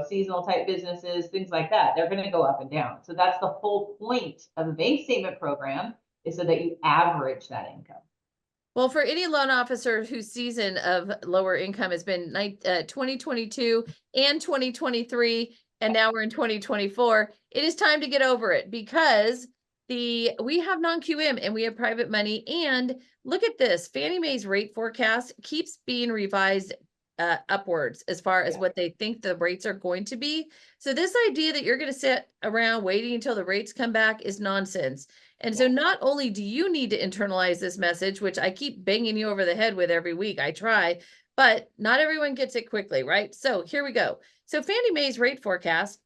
seasonal type businesses, things like that. They're going to go up and down. So that's the whole point of a bank statement program, is so that you average that income. Well, for any loan officer whose season of lower income has been 2022 and 2023, and now we're in 2024, it is time to get over it, because we have non-QM and we have private money. And look at this, Fannie Mae's rate forecast keeps being revised upwards as far as what they think the rates are going to be. So this idea that you're going to sit around waiting until the rates come back is nonsense. And so not only do you need to internalize this message, which I keep banging you over the head with every week, I try, but not everyone gets it quickly, right? So here we go. So Fannie Mae's rate forecast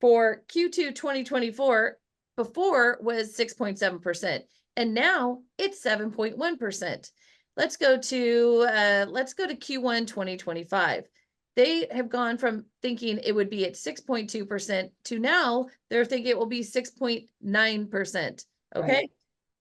for Q2 2024 before was 6.7%, and now it's 7.1%. Let's go to Q1 2025. They have gone from thinking it would be at 6.2% to now they're thinking it will be 6.9%. Okay. Right.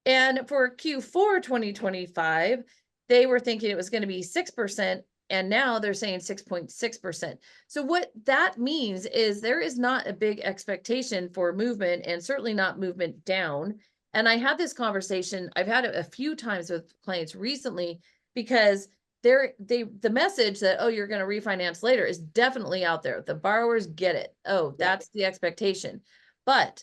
And for Q4 2025, they were thinking it was going to be 6%. And now they're saying 6.6%. So what that means is there is not a big expectation for movement, and certainly not movement down. And I had this conversation, I've had it a few times with clients recently, because the message that, oh, you're going to refinance later is definitely out there. The borrowers get it. Oh, that's the expectation. But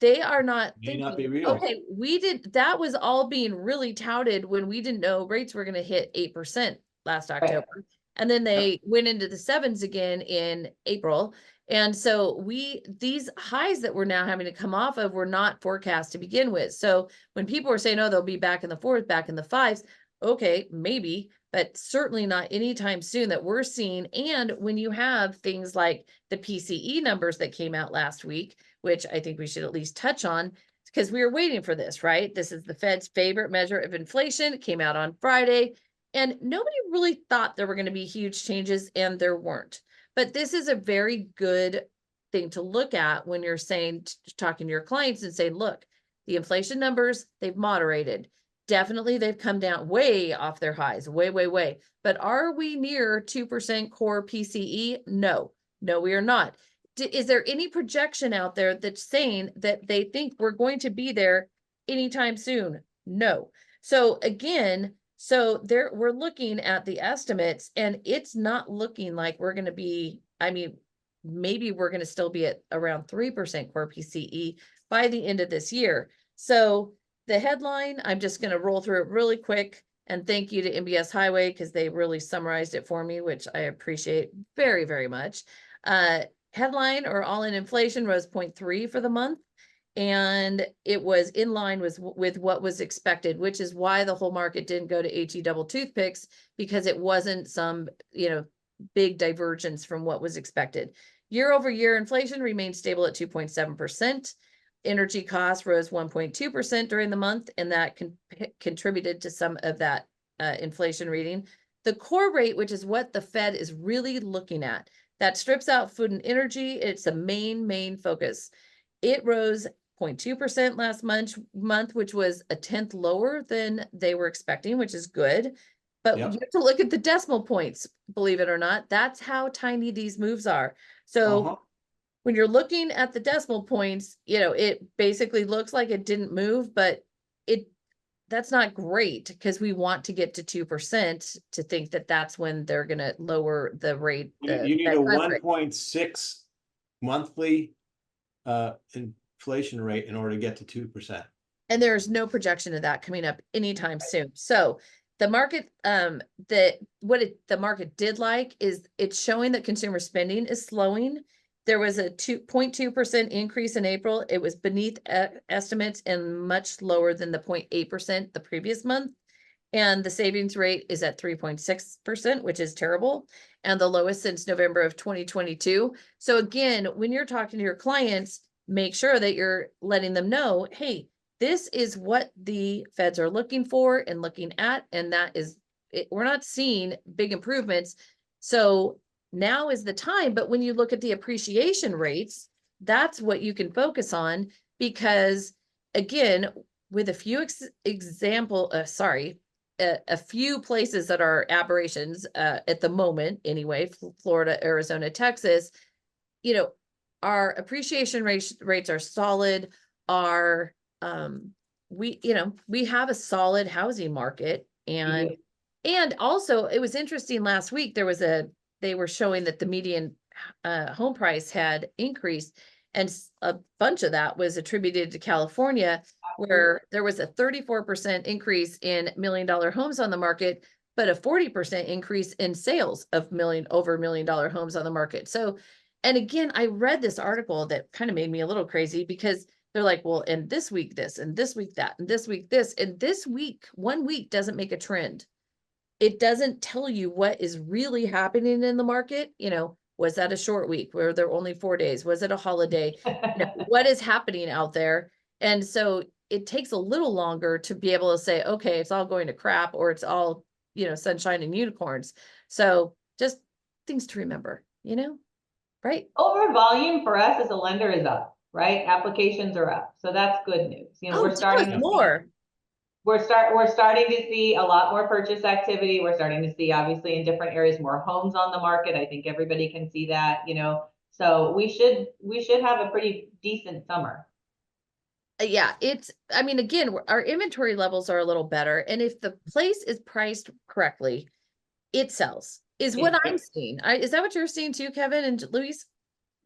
they are not May not be thinking, real. okay, that was all being really touted when we didn't know rates were going to hit 8% last October. And then they went into the 7s again in April. And so these highs that we're now having to come off of were not forecast to begin with. So when people were saying, oh, they'll be back in the 4s, back in the 5s, okay, maybe, but certainly not anytime soon that we're seeing. And when you have things like the PCE numbers that came out last week, which I think we should at least touch on, because we were waiting for this, right? This is the Fed's favorite measure of inflation. It came out on Friday, and nobody really thought there were going to be huge changes, and there weren't. But this is a very good thing to look at when you're talking to your clients and saying, look, the inflation numbers, they've moderated. Definitely, they've come down way off their highs, way, way, way. But are we near 2% core PCE? No, we are not. Is there any projection out there that's saying that they think we're going to be there anytime soon? No. So again, we're looking at the estimates, and it's not looking like we're going to be, I mean, maybe we're going to still be at around 3% core PCE by the end of this year. So the headline, I'm just going to roll through it really quick, and thank you to MBS Highway because they really summarized it for me, which I appreciate very, very much. Headline, or all-in inflation, rose 0.3 for the month, and it was in line with what was expected, which is why the whole market didn't go to HE double toothpicks, because it wasn't some, big divergence from what was expected. Year over year inflation remained stable at 2.7%. Energy costs rose 1.2% during the month, and that contributed to some of that inflation reading. The core rate, which is what the Fed is really looking at, that strips out food and energy, it's a main focus. It rose 0.2% last month, which was a 10th lower than they were expecting, which is good. But you have to look at the decimal points, believe it or not. That's how tiny these moves are. So when you're looking at the decimal points, it basically looks like it didn't move, but that's not great, because we want to get to 2% to think that that's when they're going to lower the rate. You need a 1.6 monthly inflation rate in order to get to 2%. And there's no projection of that coming up anytime soon. So the market, the market did like is it's showing that consumer spending is slowing. There was a 2.2% increase in April. It was beneath estimates and much lower than the 0.8% the previous month. And the savings rate is at 3.6%, which is terrible, and the lowest since November of 2022. So again, when you're talking to your clients, make sure that you're letting them know, hey, this is what the Feds are looking for and looking at, and that is it. We're not seeing big improvements. So now is the time. But when you look at the appreciation rates, that's what you can focus on, because again, with a few a few places that are aberrations at the moment anyway, Florida, Arizona, Texas, our appreciation rates are solid. We have a solid housing market. And also it was interesting last week, they were showing that the median home price had increased, and a bunch of that was attributed to California, where there was a 34% increase in $1 million homes on the market, but a 40% increase in sales of over $1 million homes on the market. So, and again, I read this article that kind of made me a little crazy, because they're like, well, and this week this, and this week that, and this week this, and this week, 1 week doesn't make a trend. It doesn't tell you what is really happening in the market. Was that a short week where there were only 4 days? Was it a holiday? What is happening out there? And so it takes a little longer to be able to say, okay, it's all going to crap, or it's all, sunshine and unicorns. So just things to remember, right? Over volume for us as a lender is up, right? Applications are up. So that's good news. We're starting to more. we're starting to see a lot more purchase activity. We're starting to see, obviously, in different areas, more homes on the market. I think everybody can see that, you know, so we should have a pretty decent summer. Yeah, I mean, again, our inventory levels are a little better, and if the place is priced correctly, it sells, is what I'm seeing. Is that what you're seeing too, Kevin and Louise?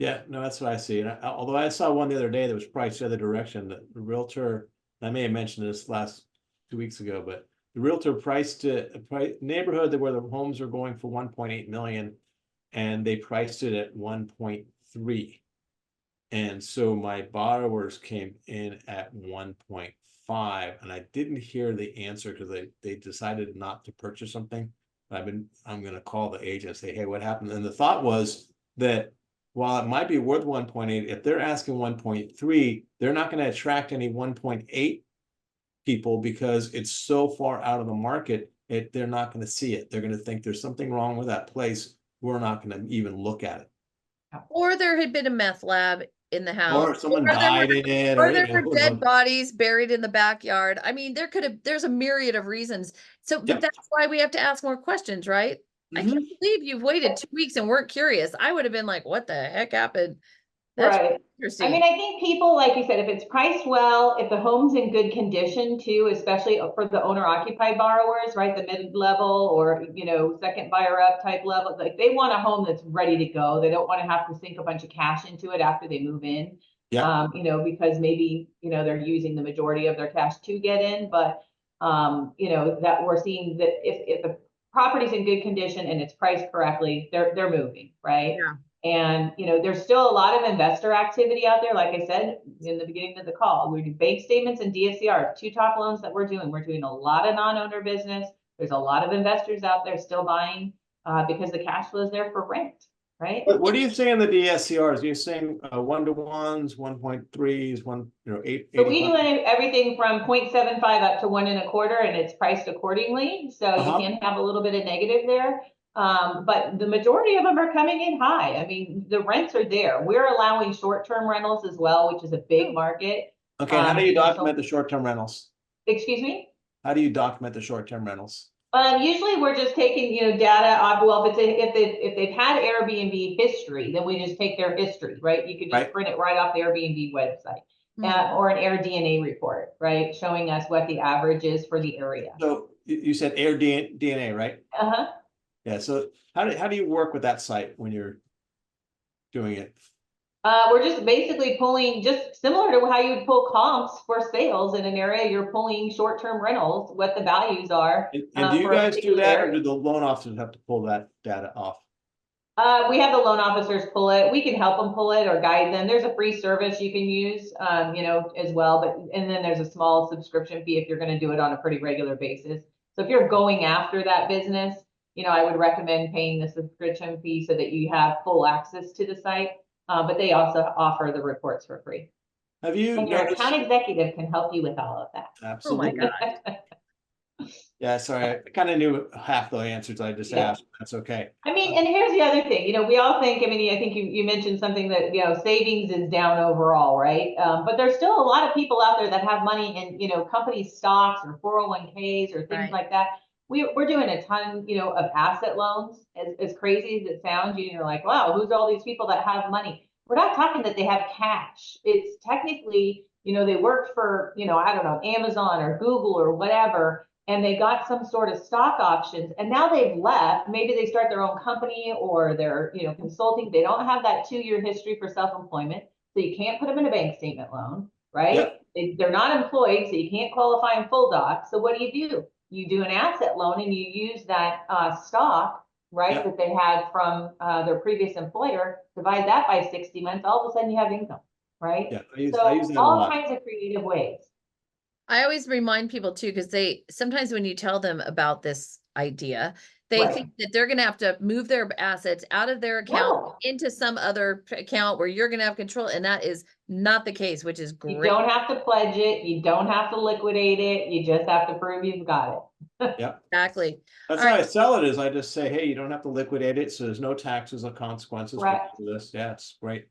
Yeah, no, that's what I see. And although I saw one the other day that was priced the other direction, the realtor, I may have mentioned this last 2 weeks ago, but the realtor priced it a neighborhood where the homes are going for 1.8 million, and they priced it at 1.3. And so my borrowers came in at 1.5, and I didn't hear the answer because they decided not to purchase something. I'm gonna call the agent and say, hey, what happened? And the thought was that while it might be worth 1.8, if they're asking 1.3, they're not going to attract any 1.8 people because it's so far out of the market. They're not going to see it. They're going to think there's something wrong with that place. We're not going to even look at it. Or there had been a meth lab in the house, Or someone died in it, or there were dead bodies buried in the backyard. I mean, there's a myriad of reasons. So, but that's why we have to ask more questions, right? I can't believe you've waited 2 weeks and weren't curious. I would have been like, what the heck happened? That's right. interesting. I mean, I think people, like you said, if it's priced well, if the home's in good condition too, especially for the owner occupied borrowers, right? The mid-level or, you know, second buyer up type level, like they want a home that's ready to go. They don't want to have to sink a bunch of cash into it after they move in. Yeah. You know, because maybe, you know, they're using the majority of their cash to get in, but you know, that we're seeing that if the property's in good condition and it's priced correctly, they're moving, right? Yeah. And, you know, there's still a lot of investor activity out there. Like I said in the beginning of the call, we do bank statements and DSCR, 2 top loans that we're doing. We're doing a lot of non-owner business. There's a lot of investors out there still buying because the cash flow is there for rent, right? What do you say in the DSCRs? Are you saying 1-to-1s, 1.3s, 8? So we do everything from 0.75 up to 1 1/4, and it's priced accordingly. So you can have a little bit of negative there. But the majority of them are coming in high. I mean, the rents are there. We're allowing short-term rentals as well, which is a big market. Okay, how do you document the short-term rentals? Excuse me? How do you document the short-term rentals? Usually we're just taking, you know, data off. Well, if they've had Airbnb history, then we just take their history, right? You could just print it right off the Airbnb website. Or an Air DNA report, right? Showing us what the average is for the area. So you said Air DNA, right? Uh-huh. Yeah, so how do you work with that site when you're doing it? We're just basically pulling, just similar to how you would pull comps for sales in an area, you're pulling short-term rentals, what the values are. And do you guys do that, or do the loan officers have to pull that data off? We have the loan officers pull it. We can help them pull it or guide them. There's a free service you can use, you know, as well. And then there's a small subscription fee if you're going to do it on a pretty regular basis. So if you're going after that business, you know, I would recommend paying the subscription fee so that you have full access to the site. But they also offer the reports for free. Have you and your account executive can help you with all of that. Absolutely. Oh my God. Yeah, sorry, I kind of knew half the answers I just asked. That's okay. I mean, and here's the other thing, you know, we all think, I mean, I think you mentioned something that, you know, savings is down overall, right? But there's still a lot of people out there that have money in, you know, company stocks or 401ks or things like that. We're doing a ton, you know, of asset loans. As crazy as it sounds, you're like, wow, who's all these people that have money? We're not talking that they have cash. It's technically, you know, they worked for, you know, I don't know, Amazon or Google or whatever, and they got some sort of stock options, and now they've left. Maybe they start their own company or they're, you know, consulting. They don't have that 2-year history for self-employment, so you can't put them in a bank statement loan, right? Yep. They're not employed, so you can't qualify in full doc. So what do? You do an asset loan and you use that stock, right, that they had from their previous employer, divide that by 60 months, all of a sudden you have income, right? Yeah, I use that all kinds of creative ways. I always remind people too, because sometimes when you tell them about this idea, they think that they're going to have to move their assets out of their account into some other account where you're going to have control. And that is not the case, which is great. You don't have to pledge it. You don't have to liquidate it. You just have to prove you've got it. Yeah, exactly. That's how I sell it. Is I just say, hey, you don't have to liquidate it, so there's no taxes or consequences for this. Yeah, it's great.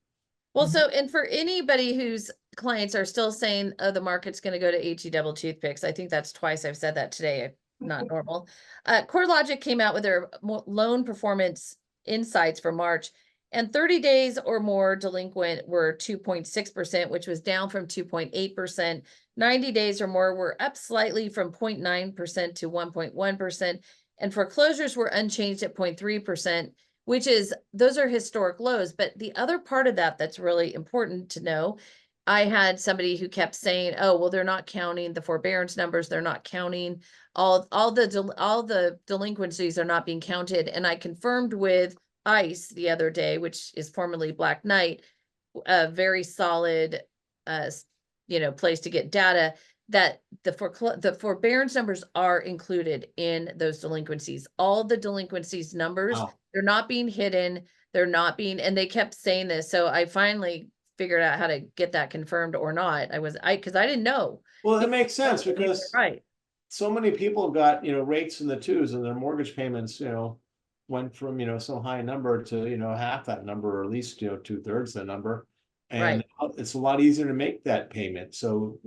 Well, so, and for anybody who's clients are still saying, oh, the market's going to go to HE double toothpicks. I think that's twice I've said that today. Not normal. CoreLogic came out with their loan performance insights for March, and 30 days or more delinquent were 2.6%, which was down from 2.8%. 90 days or more were up slightly from 0.9% to 1.1%. And foreclosures were unchanged at 0.3%, which is, those are historic lows. But the other part of that that's really important to know, I had somebody who kept saying, oh, well, they're not counting the forbearance numbers. They're not counting all the delinquencies are not being counted. And I confirmed with ICE the other day, which is formerly Black Knight, a very solid, place to get data, that the forbearance numbers are included in those delinquencies. All the delinquencies numbers, Wow. they're not being hidden. They're not being, and they kept saying this. So I finally figured out how to get that confirmed or not. Because I didn't know. Well, that makes sense Maybe they're because right. so many people got, rates in the twos and their mortgage payments, went from, some high number to, half that number, or at least, 2/3 the number. And it's a lot easier to make that payment. So,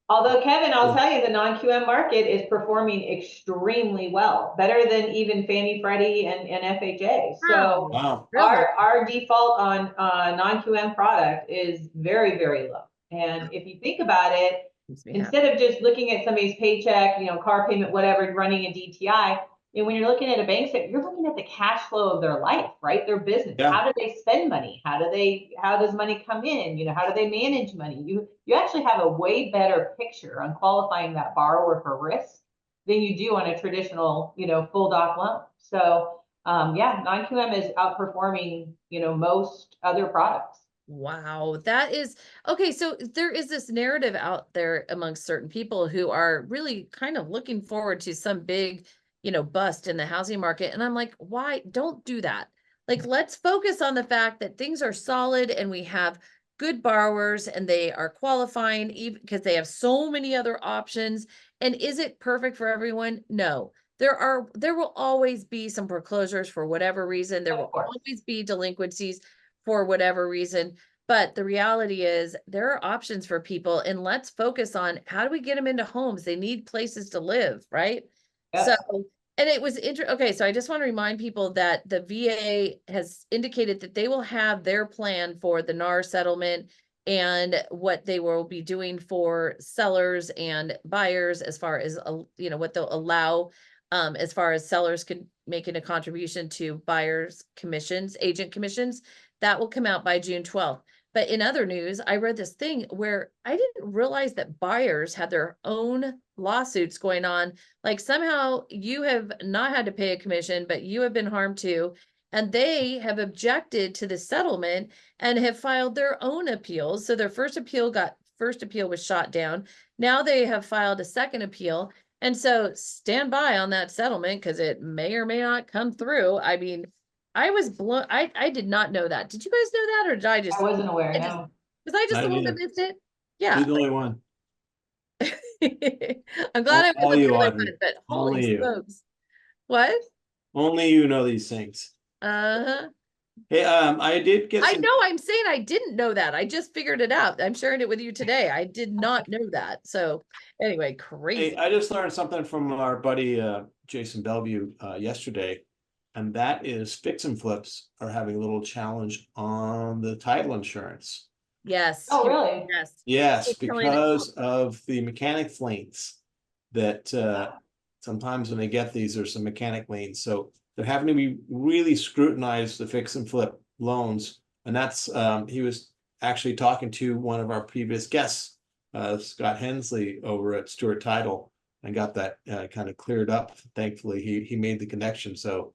Although, Kevin, I'll tell you, the non-QM market is performing extremely well, better than even Fannie, Freddie, and FHA. So wow. Really? our default on non-QM product is very, very low. And if you think about it, Makes me happy. instead of just looking at somebody's paycheck, car payment, whatever, running a DTI, when you're looking at a bank statement, you're looking at the cash flow of their life, right? Their business. Yeah. How do they spend money? How does money come in? How do they manage money? You actually have a way better picture on qualifying that borrower for risk than you do on a traditional, full doc loan. So non-QM is outperforming, most other products. Wow, that is okay. So there is this narrative out there amongst certain people who are really kind of looking forward to some big, bust in the housing market. And I'm like, why? Don't do that. Like, let's focus on the fact that things are solid and we have good borrowers and they are qualifying, even because they have so many other options. And is it perfect for everyone? No. There will always be some foreclosures for whatever reason. There will always be delinquencies for whatever reason. But the reality is there are options for people, and let's focus on how do we get them into homes? They need places to live, right? Yep. So, and it was okay. So I just want to remind people that the VA has indicated that they will have their plan for the NAR settlement and what they will be doing for sellers and buyers as far as, what they'll allow, as far as sellers can making a contribution to buyers' commissions, agent commissions. That will come out by June 12th. But in other news, I read this thing where I didn't realize that buyers had their own lawsuits going on. Like, somehow you have not had to pay a commission, but you have been harmed too. And they have objected to the settlement and have filed their own appeals. So their first appeal was shot down. Now they have filed a second appeal. And so stand by on that settlement because it may or may not come through. I mean, I was blown. I did not know that. Did you guys know that, or did I just? I wasn't aware. No. Was I just I the one that didn't. missed it? You're Yeah. the only one. I'm glad I All wasn't you, the only Audrey. one, but Only holy you. smokes. What? Only you know these things. Uh-huh. Hey, I did get I some. know, I'm saying I didn't know that. I just figured it out. I'm sharing it with you today. I did not know that. So anyway, Hey, crazy. I just learned something from our buddy Jason Bellevue yesterday, and that is fix and flips are having a little challenge on the title insurance. Yes. Oh, really? Yes. Yes, It's killing it. because of the mechanic liens that sometimes when they get these, there's some mechanic liens. So they're having to be really scrutinize the fix and flip loans. And that's he was actually talking to one of our previous guests, Scott Hensley over at Stewart Title, and got that kind of cleared up. Thankfully, he made the connection. So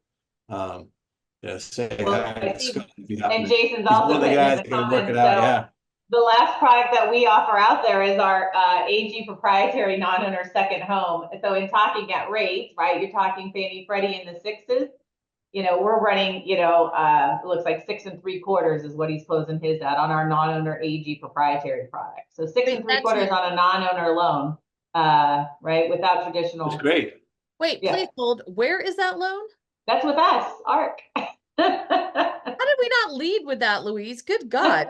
say hi to Scott if you happen And to- Jason's he's also one of the putting in guys the that can work it comments. out. So Yeah. the last product that we offer out there is our AG proprietary non-owner second home. So in talking at rates, right, you're talking Fannie Freddie in the sixes. We're running, it looks like 6 3/4 is what he's closing his at on our non-owner AG proprietary product. So 6 3/4 on a non-owner loan, right, without traditional. That's great. Wait, Yeah. please hold. Where is that loan? That's with us, ARC. How did we not lead with that, Louise? Good God.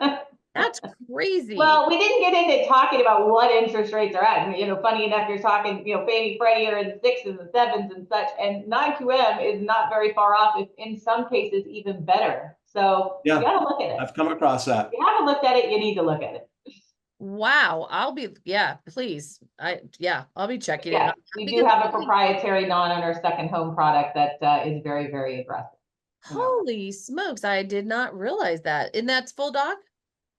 That's crazy. Well, we didn't get into talking about what interest rates are at. Funny enough, you're talking, Fannie, Freddie are in the 6s and 7s and such, and non-QM is not very far off, if in some cases even better. So you Yeah, gotta look at it. I've come across that. If you haven't looked at it, you need to look at it. Wow, please. I'll be checking it Yeah, out. we do Because have a proprietary non-owner second home product that is very, very aggressive. holy smokes, I did not realize that. And that's full doc?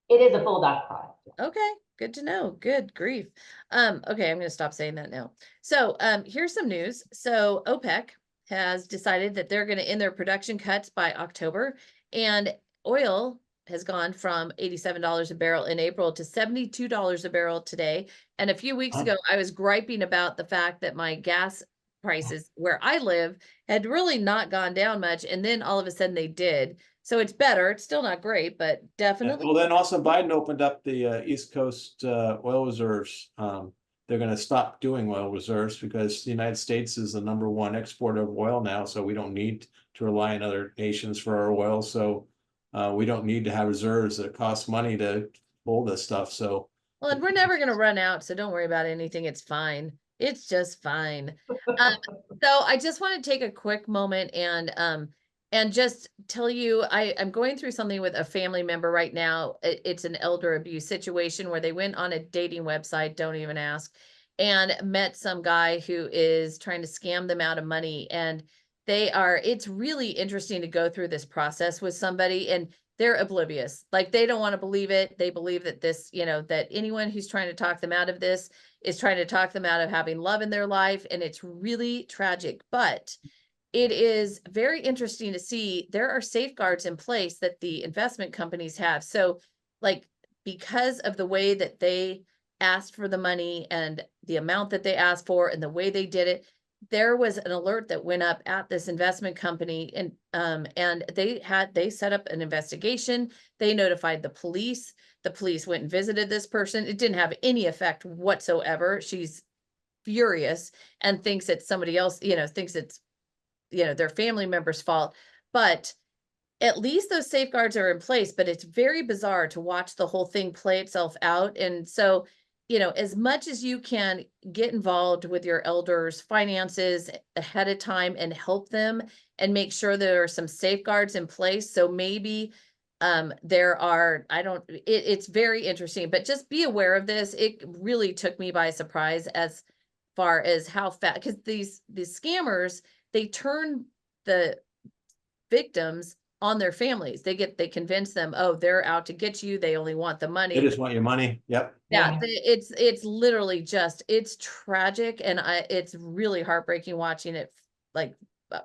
It is a full doc product. Okay, good to know. Good grief. Okay, I'm gonna stop saying that now. So here's some news. So OPEC has decided that they're gonna end their production cuts by October, and oil has gone from $87 a barrel in April to $72 a barrel today. And a few weeks Huh. ago, I was griping about the fact that my gas prices where I live had really not gone down much, and then all of a sudden they did. So it's better. It's still not great, but definitely. Well, then also Biden opened up the East Coast oil reserves. They're going to stop doing oil reserves because the United States is the #1 exporter of oil now. So we don't need to rely on other nations for our oil. So we don't need to have reserves that cost money to hold this stuff. So, Well, and we're never going to run out, so don't worry about anything. It's fine. It's just fine. So I just want to take a quick moment and just tell you I'm going through something with a family member right now. It's an elder abuse situation where they went on a dating website, don't even ask, and met some guy who is trying to scam them out of money. And it's really interesting to go through this process with somebody, and they're oblivious. Like, they don't want to believe it. They believe that that anyone who's trying to talk them out of this is trying to talk them out of having love in their life. And it's really tragic, but it is very interesting to see there are safeguards in place that the investment companies have. So, like, because of the way that they asked for the money and the amount that they asked for and the way they did it, there was an alert that went up at this investment company, and they set up an investigation. They notified the police. The police went and visited this person. It didn't have any effect whatsoever. She's furious and thinks it's somebody else, thinks it's their family member's fault. But at least those safeguards are in place. But it's very bizarre to watch the whole thing play itself out. And so, as much as you can get involved with your elders' finances ahead of time and help them and make sure there are some safeguards in place. So maybe it's very interesting, but just be aware of this. It really took me by surprise as far as how fast, because these scammers, they turn the victims on their families. They convince them, oh, they're out to get you. They only want the money. they just want your money. Yep. Yeah, it's literally it's tragic, and it's really heartbreaking watching it, like,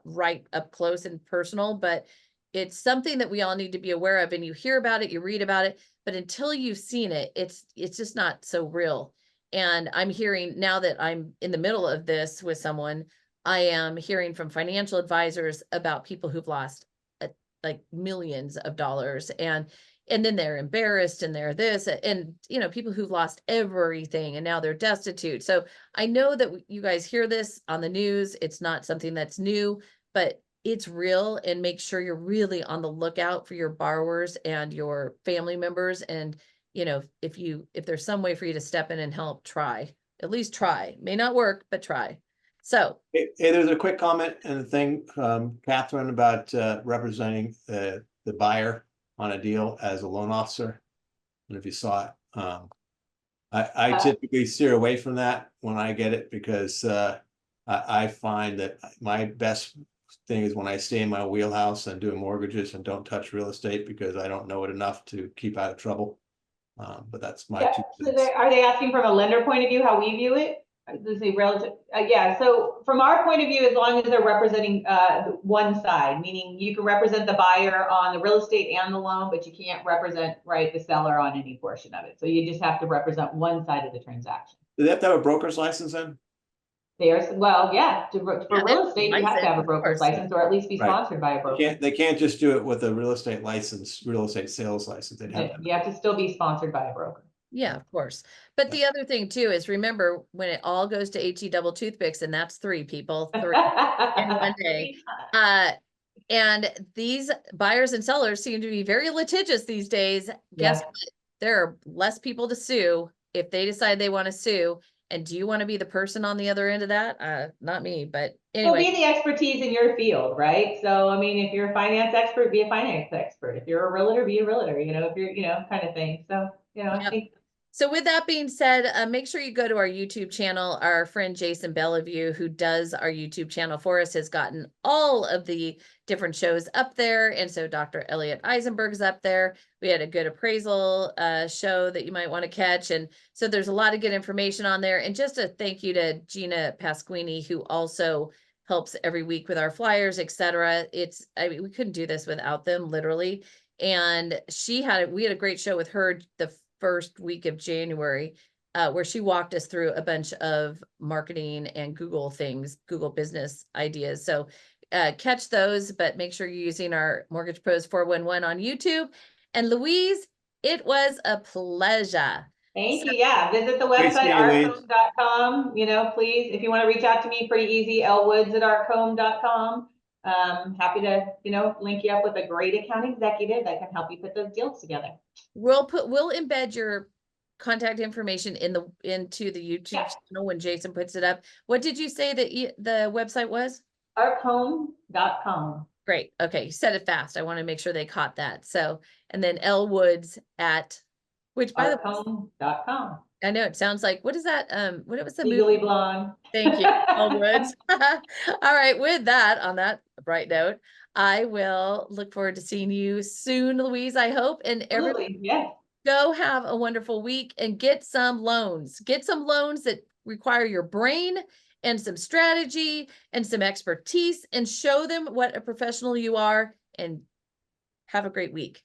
right up close and personal. But it's something that we all need to be aware of. And you hear about it, you read about it, but until you've seen it, it's just not so real. And I'm hearing now that I'm in the middle of this with someone, I am hearing from financial advisors about people who've lost like millions of dollars, and then they're embarrassed, and they're this, and people who've lost everything and now they're destitute. So I know that you guys hear this on the news. It's not something that's new, but it's real. And make sure you're really on the lookout for your borrowers and your family members. And if there's some way for you to step in and help, at least try. May not work, but try. So Hey, there's a quick comment and a thing, Catherine, about representing the buyer on a deal as a loan officer. And if you saw it, I typically steer away from that when I get it, because I find that my best thing is when I stay in my wheelhouse and doing mortgages and don't touch real estate, because I don't know it enough to keep out of trouble. But that's my 2 cents. So are they asking from a lender point of view how we view it? This is a relative. Yeah. So from our point of view, as long as they're representing one side, meaning you can represent the buyer on the real estate and the loan, but you can't represent the seller on any portion of it. So you just have to represent one side of the transaction. Do they have to have a broker's license then? Well, yeah, for real estate, you have to have a broker's license, or at least be sponsored by a broker. They can't just do it with a real estate sales license. You have to still be sponsored by a broker. Yeah, of course. But the other thing too is, remember, when it all goes to HE double toothpicks, and that's 3 people, 3 in one day. And these buyers and sellers seem to be very litigious these days. Guess what? there are less people to sue if they decide they want to sue. And do you want to be the person on the other end of that? Not me, but Well, anyway. be the expertise in your field, right? So, I mean, if you're a finance expert, be a finance expert. If you're a realtor, be a realtor, you know, if you're, you know, kind of thing. So, you know, I Yep. think. So with that being said, make sure you go to our YouTube channel. Our friend Jason Bellevue, who does our YouTube channel for us, has gotten all of the different shows up there. And so Dr. Elliot Eisenberg's up there. We had a good appraisal show that you might want to catch. And so there's a lot of good information on there. And just a thank you to Gina Pasquini, who also helps every week with our flyers, etc. I mean, we couldn't do this without them, literally. And we had a great show with her the first week of January, where she walked us through a bunch of marketing and Google things, Google business ideas. So catch those, but make sure you're using our Mortgage Pros 411 on YouTube. And Louise, it was a pleasure. Thank you. Yeah. Visit the Great website, seeing you, Louise. archhome.com. You know, please, if you want to reach out to me, pretty easy, lwoods@archhome.com. Happy to, you know, link you up with a great account executive that can help you put those deals together. We'll embed your contact information into the YouTube channel when Jason puts it up. What did you say that the website was? archhome.com. Great. Okay. You said it fast. I want to make sure they caught that. So, and then Lwoods which by the way, archhome.com. I know it sounds like, what is that? What was the Legally movie? Blonde. Thank you. Lwoods. All right. With that, on that bright note, I will look forward to seeing you soon, Louise, I hope. And everybody, Yeah. go have a wonderful week and get some loans. Get some loans that require your brain and some strategy and some expertise, and show them what a professional you are, and have a great week.